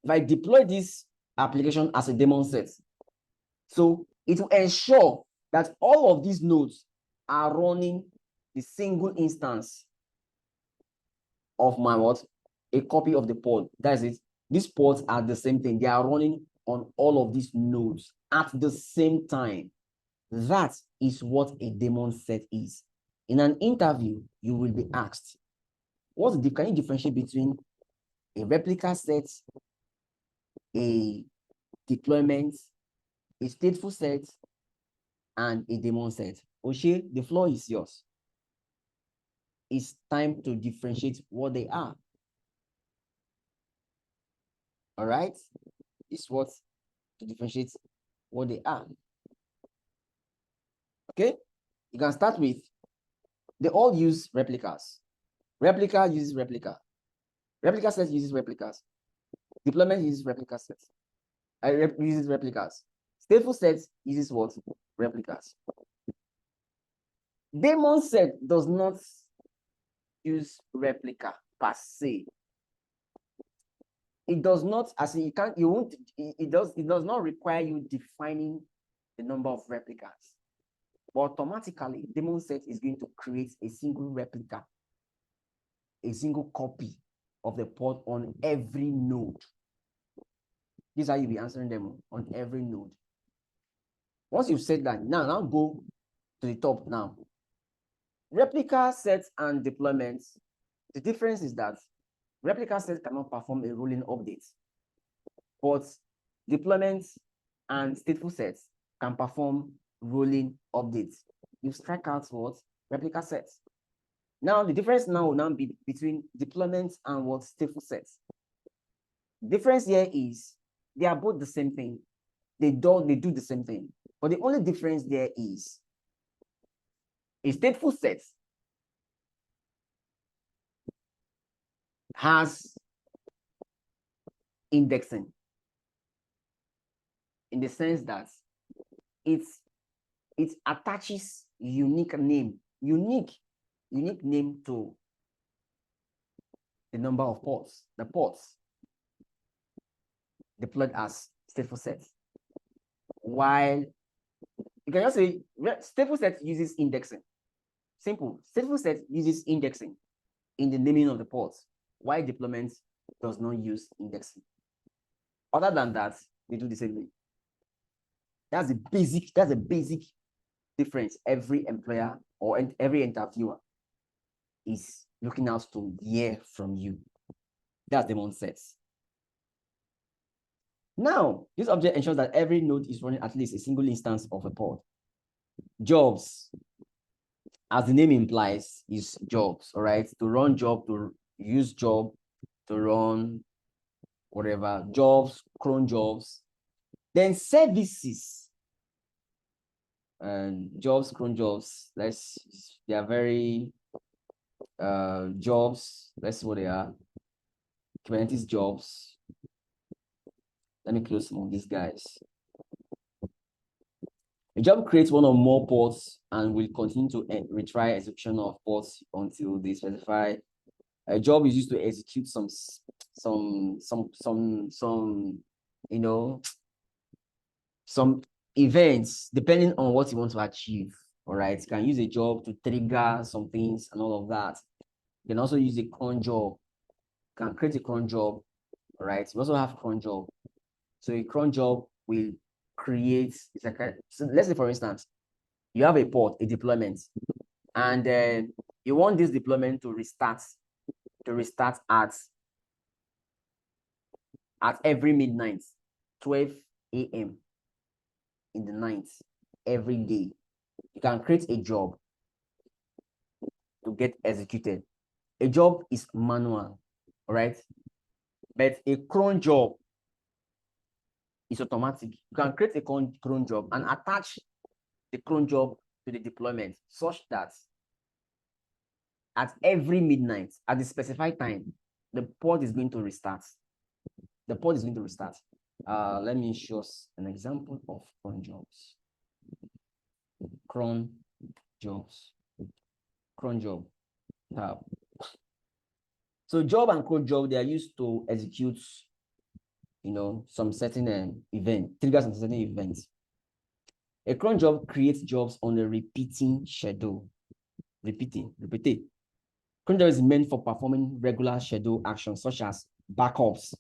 If I deploy this application as a daemon set, so it will ensure that all of these nodes are running the single instance of my what? A copy of the pod. That is it. These pods are the same thing. They are running on all of these nodes at the same time. That is what a daemon set is. In an interview, you will be asked, can you differentiate between a replica set, a deployment, a stateful set, and a daemon set? Oshe, the floor is yours. It's time to differentiate what they are. All right? It's what to differentiate what they are. Okay? You can start with, they all use replicas. Replica uses replica. Replica set uses replicas. Deployment uses replica sets. Uses replicas. Stateful set uses what? Replicas. Daemon set does not use replica per se. It does not, as in it does not require you defining the number of replicas. But automatically, daemon set is going to create a single replica, a single copy of the pod on every node. This is how you'll be answering them on every node. Once you've said that, now go to the top now. Replica sets and deployments. The difference is that replica sets cannot perform a rolling update, but deployments and stateful sets can perform rolling updates. You strike out what? Replica sets. Now, the difference now will now be between deployments and what? Stateful sets. The difference here is they are both the same thing. They do the same thing. But the only difference there is a stateful set has indexing in the sense that it attaches unique name to the number of ports, the ports deployed as stateful sets. While you can just say stateful set uses indexing. Simple. Stateful set uses indexing in the naming of the ports, while deployment does not use indexing. Other than that, they do the same thing. That's a basic difference every employer or every interviewer is looking out to hear from you. That's the one sets. Now, this object ensures that every node is running at least a single instance of a pod. Jobs, as the name implies, is jobs, all right? To run job, to use job, to run whatever, jobs, cron jobs. Then services, and jobs, cron jobs, they are very, jobs, that's what they are. Kubernetes jobs. Let me close some of these guys. A job creates one or more ports and will continue to retry execution of ports until they specify. A job is used to execute some events depending on what you want to achieve. All right, you can use a job to trigger some things and all of that. You can also use a cron job. You can create a cron job. All right, you also have cron job. So a cron job will create, so let's say for instance, you have a port, a deployment, and you want this deployment to restart at every midnight, 12 a.m. in the night, every day. You can create a job to get executed. A job is manual, all right? But a cron job is automatic. You can create a cron job and attach the cron job to the deployment such that at every midnight, at the specified time, the pod is going to restart. The pod is going to restart. Let me show us an example of cron jobs. Cron jobs. Cron job tab. So job and cron job, they are used to execute, some certain event, triggers some certain events. A cron job creates jobs on a repeating schedule. Repeating. Cron job is meant for performing regular schedule actions such as backups,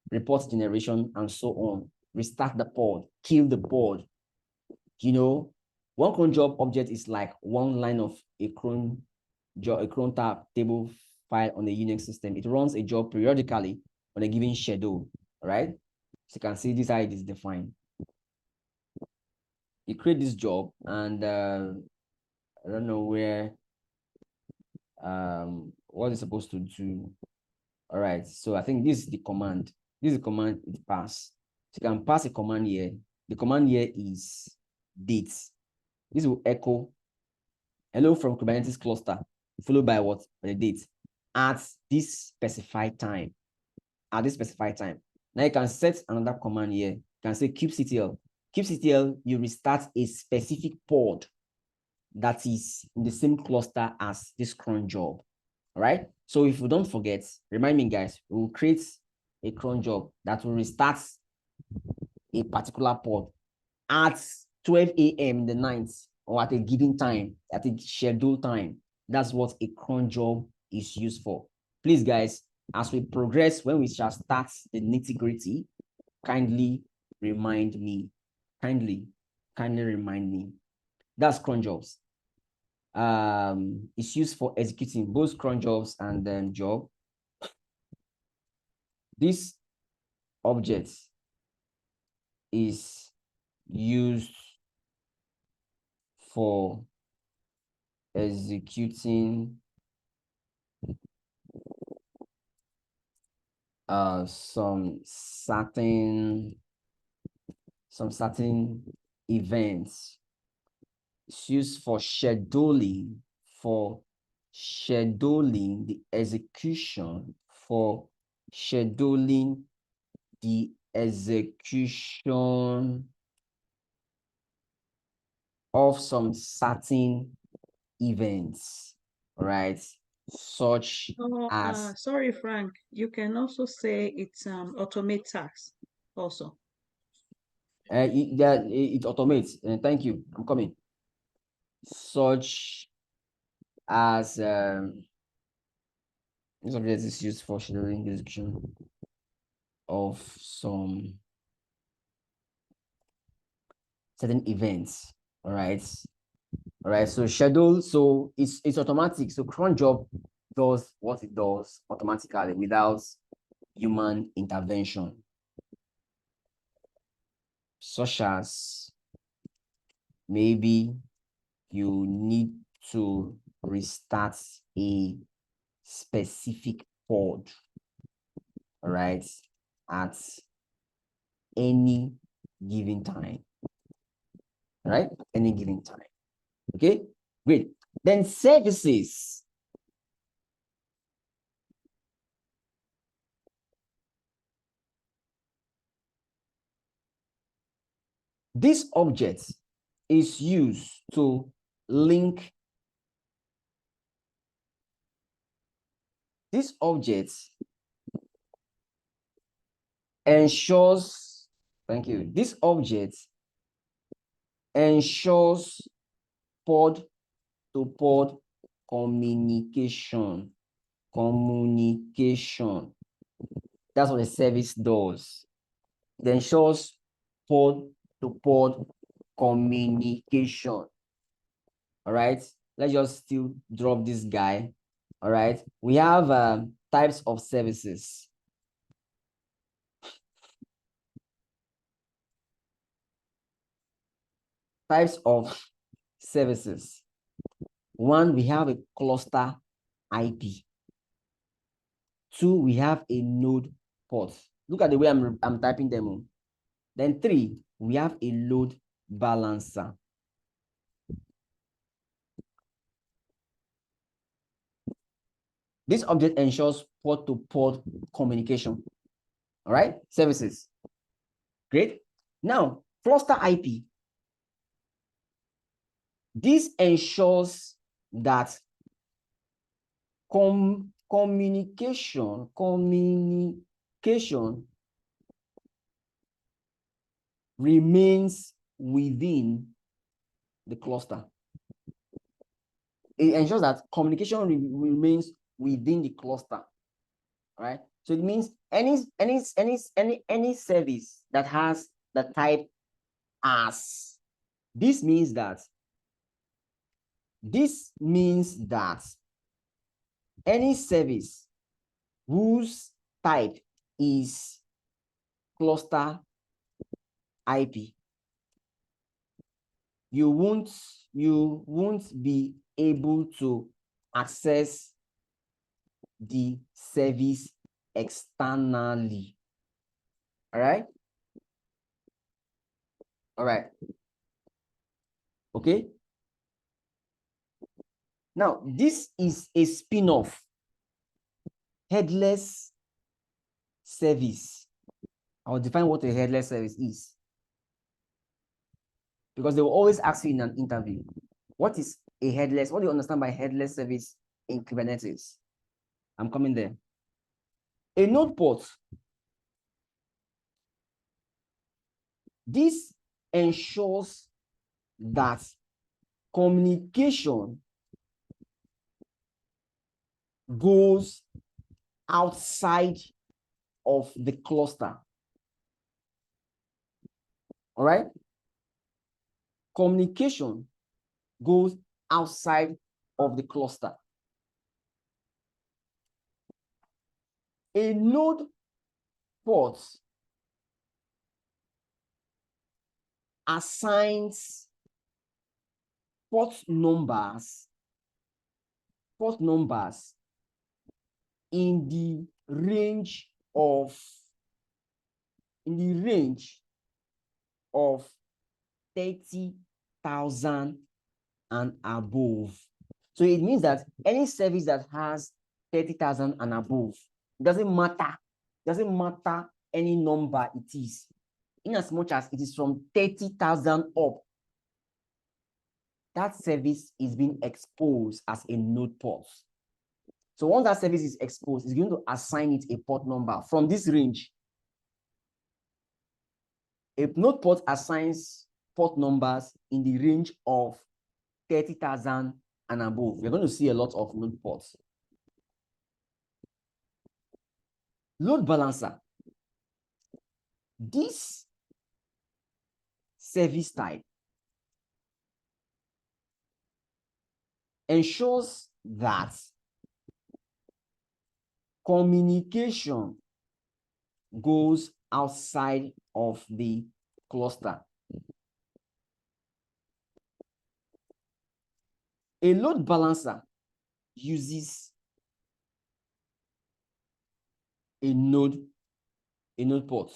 report generation, and so on. Restart the pod, kill the pod. One cron job object is like one line of a cron tab table file on the Unix system. It runs a job periodically on a given schedule, right? So you can see this how it is defined. You create this job and I don't know where what it's supposed to do. All right, so I think this is the command. This is the command it pass. So you can pass a command here. The command here is dates. This will echo hello from Kubernetes cluster, followed by what? The date at this specified time. At this specified time. Now you can set another command here. You can say kubectl. Kubectl, you restart a specific pod that is in the same cluster as this cron job. All right. So if you don't forget, remind me, guys, we will create a cron job that will restart a particular pod at 12 a.m. in the night or at a given time, at a scheduled time. That's what a cron job is used for. Please, guys, as we progress, when we shall start the nitty-gritty, kindly remind me. Kindly Kindly remind me. That's cron jobs. It's used for executing both cron jobs and then job. This object is used for executing some certain events. It's used for scheduling the execution of some certain events, right? Such as sorry, Frank, you can also say it's automate tasks also. it automates. Thank you. I'm coming. Such as this object is used for scheduling the execution of some certain events. All right. So schedule, so it's automatic. So cron job does what it does automatically without human intervention, such as maybe you need to restart a specific pod, all right, at any given time, right? Any given time. Okay, great. Then services. This object is used to link. This object ensures, thank you. This object ensures pod-to-pod communication. That's what the service does. It ensures pod-to-pod communication. All right. Let's just still drop this guy. All right. We have types of services. Types of services. One, we have a cluster IP. Two, we have a node port. Look at the way I'm typing them on. Then three, we have a load balancer. This object ensures port-to-port communication. All right, services. Great. Now, cluster IP. This ensures that communication remains within the cluster. It ensures that communication remains within the cluster. All right. So it means any service that has the type as, this means that any service whose type is cluster IP, you won't be able to access the service externally. All right. Okay. Now, this is a spin-off headless service. I'll define what a headless service is, because they will always ask you in an interview, what is a headless? What do you understand by headless service in Kubernetes? I'm coming there. A node port. This ensures that communication goes outside of the cluster. All right. communication goes outside of the cluster. A node port assigns port numbers in the range of 30,000 and above. So it means that any service that has 30,000 and above, doesn't matter any number it is, in as much as it is from 30,000 up, that service is being exposed as a node port. So once that service is exposed, it's going to assign it a port number from this range. A node port assigns port numbers in the range of 30,000 and above. You're going to see a lot of node ports. Load balancer. This service type ensures that communication goes outside of the cluster. A load balancer uses a node port.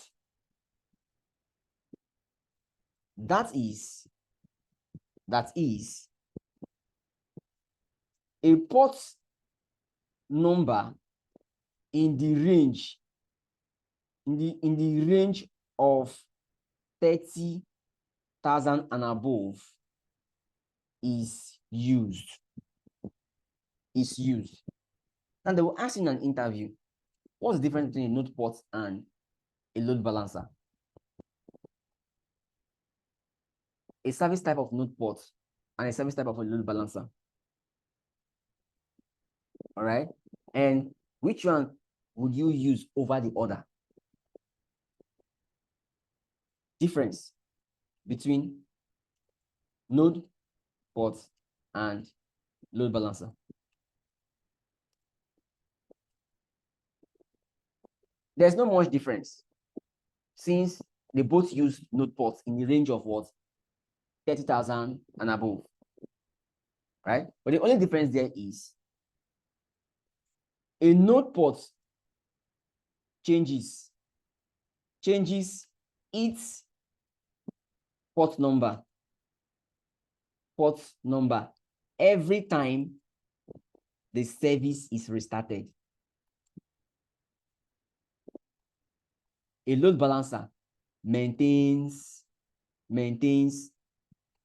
That is a port number in the range of 30,000 and above is used. And they will ask in an interview, what's the difference between a node port and a load balancer? A service type of node port and a service type of a load balancer. All right. And which one would you use over the other? Difference between node port and load balancer. There's not much difference since they both use node ports in the range of what? 30,000 and above, right? But the only difference there is a node port changes its port number every time the service is restarted. A load balancer maintains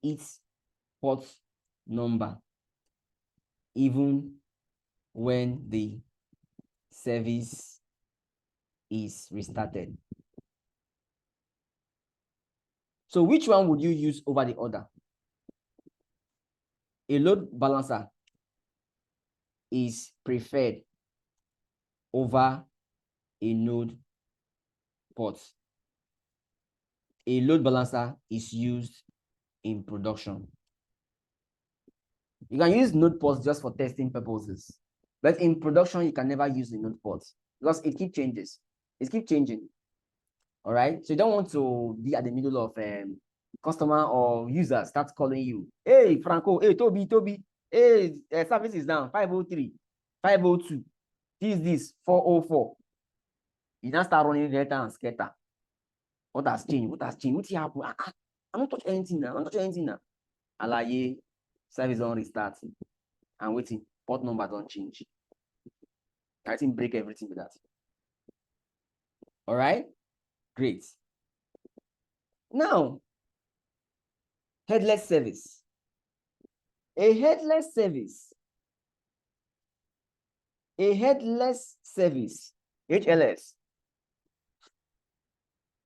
its port number even when the service is restarted. So which one would you use over the other? A load balancer is preferred over a node port. A load balancer is used in production. You can use node ports just for testing purposes, but in production, you can never use the node ports because it keeps changing. All right. So you don't want to be at the middle of customer or user starts calling you. Hey, Franco. Hey, Toby. Hey, service is down. 503, 502. This 404. You now start running data and scatter. What has changed? What happened? I'm not touching anything now. Alaye, service on restart. And waiting. Port number don't change. I think break everything with that. All right. Great. Now, headless service. A headless service, HLS,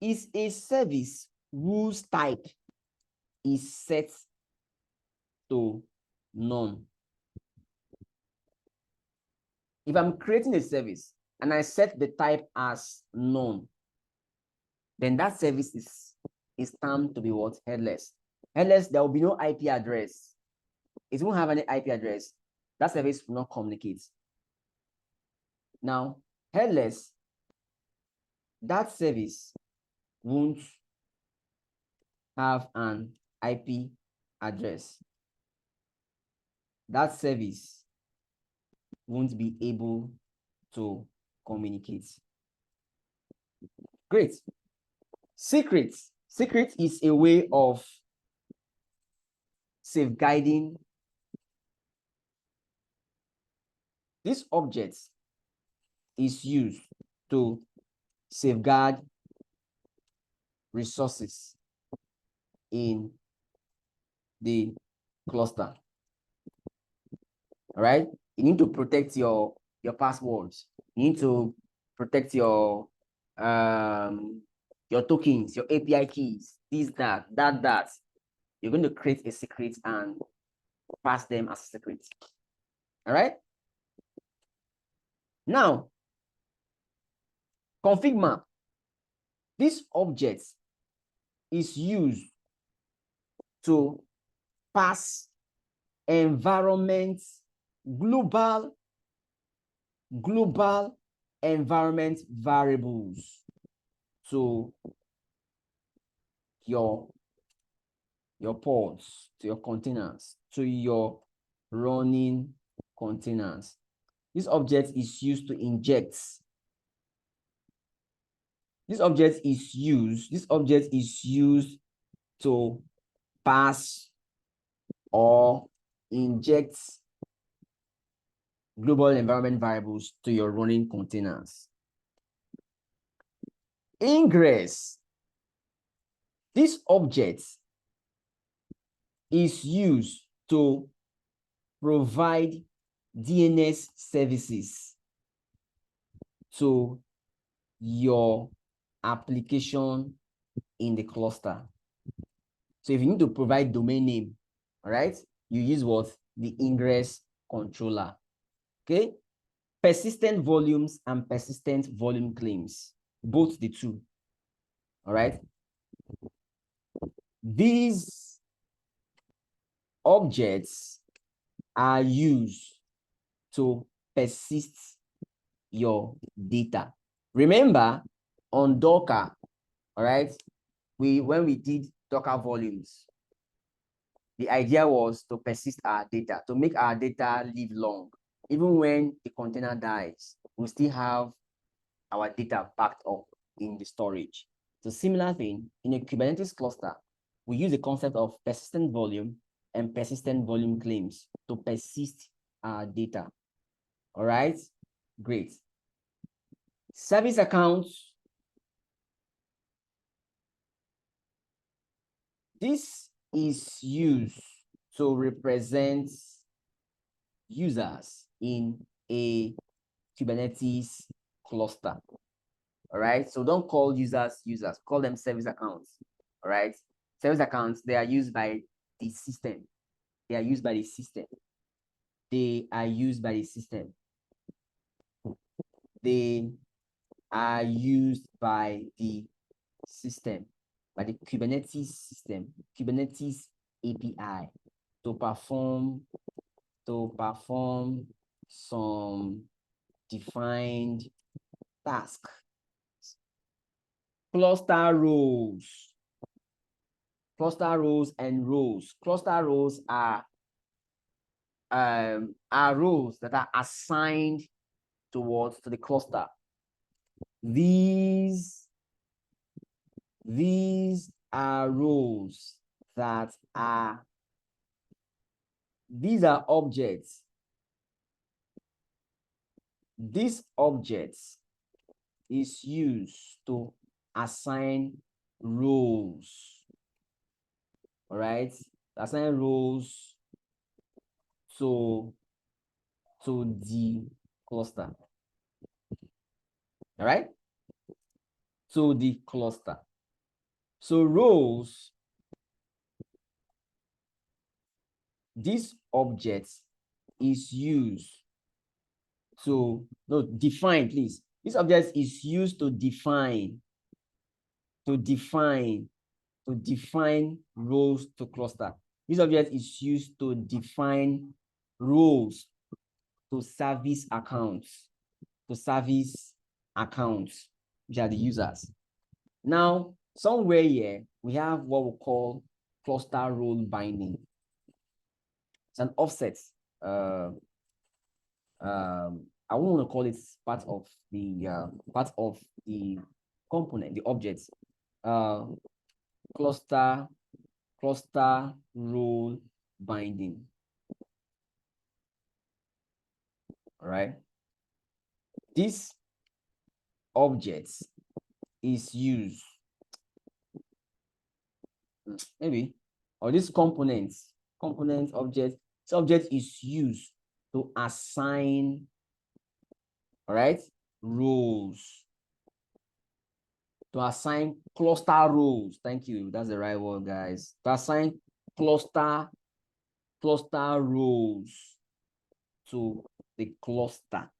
is a service whose type is set to none. If I'm creating a service and I set the type as none, then that service is termed to be what? Headless. Unless there will be no IP address. It won't have any IP address. That service will not communicate. Now, headless, that service won't have an IP address. That service won't be able to communicate. Great. Secret. Secret is a way of safeguarding this object is used to safeguard resources in the cluster. All right, you need to protect your passwords. You need to protect your tokens, your API keys, this, that. You're going to create a secret and pass them as a secret. All right. Now, config map. This object is used to pass environment, global environment variables to your pods, to your containers, to your running containers. This object is used to inject. This object is used to pass or inject global environment variables to your running containers. Ingress. This object is used to provide DNS services to your application in the cluster. So if you need to provide domain name, all right, you use what? The ingress controller. Okay. Persistent volumes and persistent volume claims, both the two. All right. These objects are used to persist your data. Remember, on Docker, all right, when we did Docker volumes, the idea was to persist our data, to make our data live long. Even when the container dies, we still have our data backed up in the storage. So similar thing, in a Kubernetes cluster, we use the concept of persistent volume and persistent volume claims to persist our data. All right, great. Service accounts. This is used to represent users in a Kubernetes cluster. All right, so don't call users, call them service accounts. All right, service accounts, they are used by the system. They are used by the system. They are used by the system. They are used by the system, by the Kubernetes system, Kubernetes API to perform some defined task. Cluster roles. Cluster roles and roles. Cluster roles are roles that are assigned to the cluster. These are roles that are, these are objects. This object is used to assign roles. All right, assign roles to the cluster. All right, to the cluster. So roles, this object is used to, no, define, please. This object is used to define to define roles to cluster. This object is used to define roles to service accounts, which are the users. Now, somewhere here, we have what we call cluster role binding. It's an offset. I won't want to call it part of the component, the object. Cluster role binding. All right. This object is used, or this component object, this object is used to assign, all right, roles, to assign cluster roles. Thank you. That's the right word, guys. To assign cluster roles to the cluster.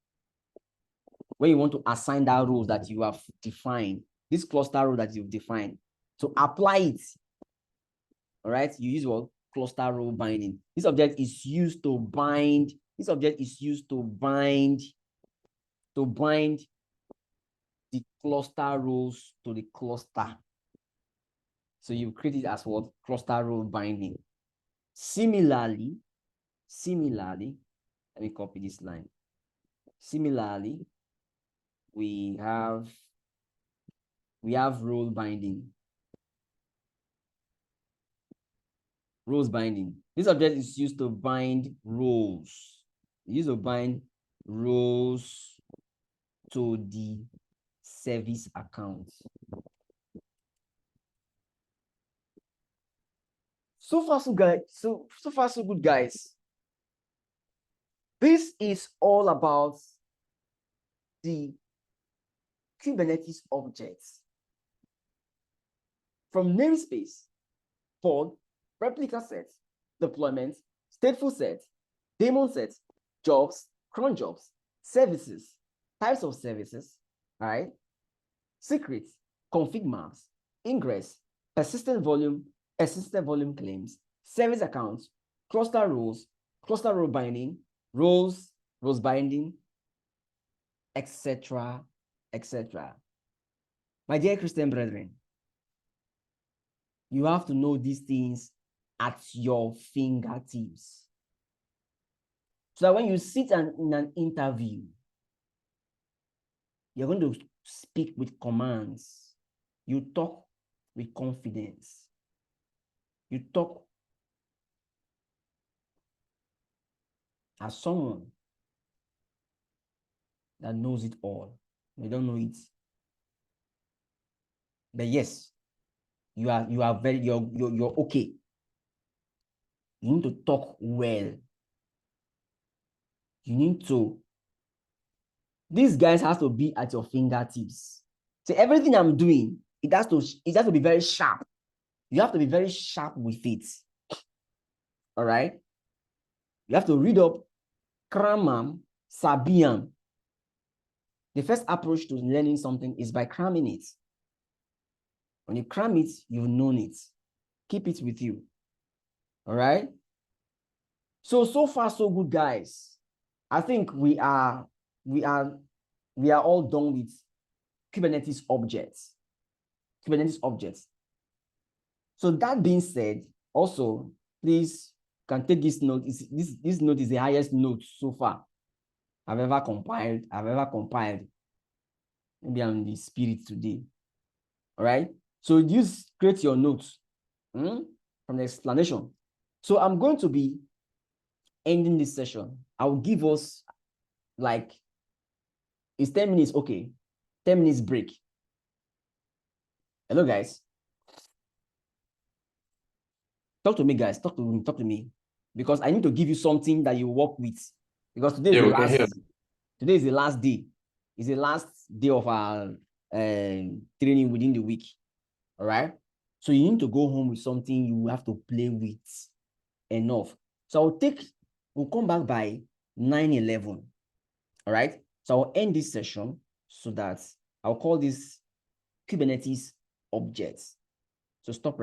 When you want to assign that role that you have defined, this cluster role that you've defined, to apply it, all right, you use what? Cluster role binding. This object is used to bind, the cluster roles to the cluster. So you create it as what? Cluster role binding. Similarly, let me copy this line. Similarly, we have role binding. Roles binding. This object is used to bind roles. Used to bind roles to the service account. So far, so good, guys. This is all about the Kubernetes objects. From namespace, pod, replica set, deployment, stateful set, daemon set, jobs, cron jobs, services, types of services, all right? Secrets, config maps, ingress, persistent volume claims, service accounts, cluster roles, cluster role binding, roles binding, etc., etc. My dear Christian brethren, you have to know these things at your fingertips. So that when you sit in an interview, you're going to speak with commands. You talk with confidence. You talk as someone that knows it all. You don't know it. But yes, you're okay. You need to talk well. These guys have to be at your fingertips. So everything I'm doing, it has to be very sharp. You have to be very sharp with it. All right? You have to read up, cram, sabiam. The first approach to learning something is by cramming it. When you cram it, you've known it. Keep it with you. All right? So far, so good, guys. I think we are all done with Kubernetes objects. So that being said, also, please can take this note. This note is the highest note so far I've ever compiled. Maybe I'm in the spirit today. All right. So create your notes from the explanation. So I'm going to be ending this session. I'll give us it's 10 minutes. Okay. 10 minutes break. Hello, guys. Talk to me, guys. Talk to me. Because I need to give you something that you work with. Because today is the last day. It's the last day of our training within the week. All right. So you need to go home with something you have to play with enough. So we'll come back by 9:11. All right. So I'll end this session so that I'll call this Kubernetes objects. So stop right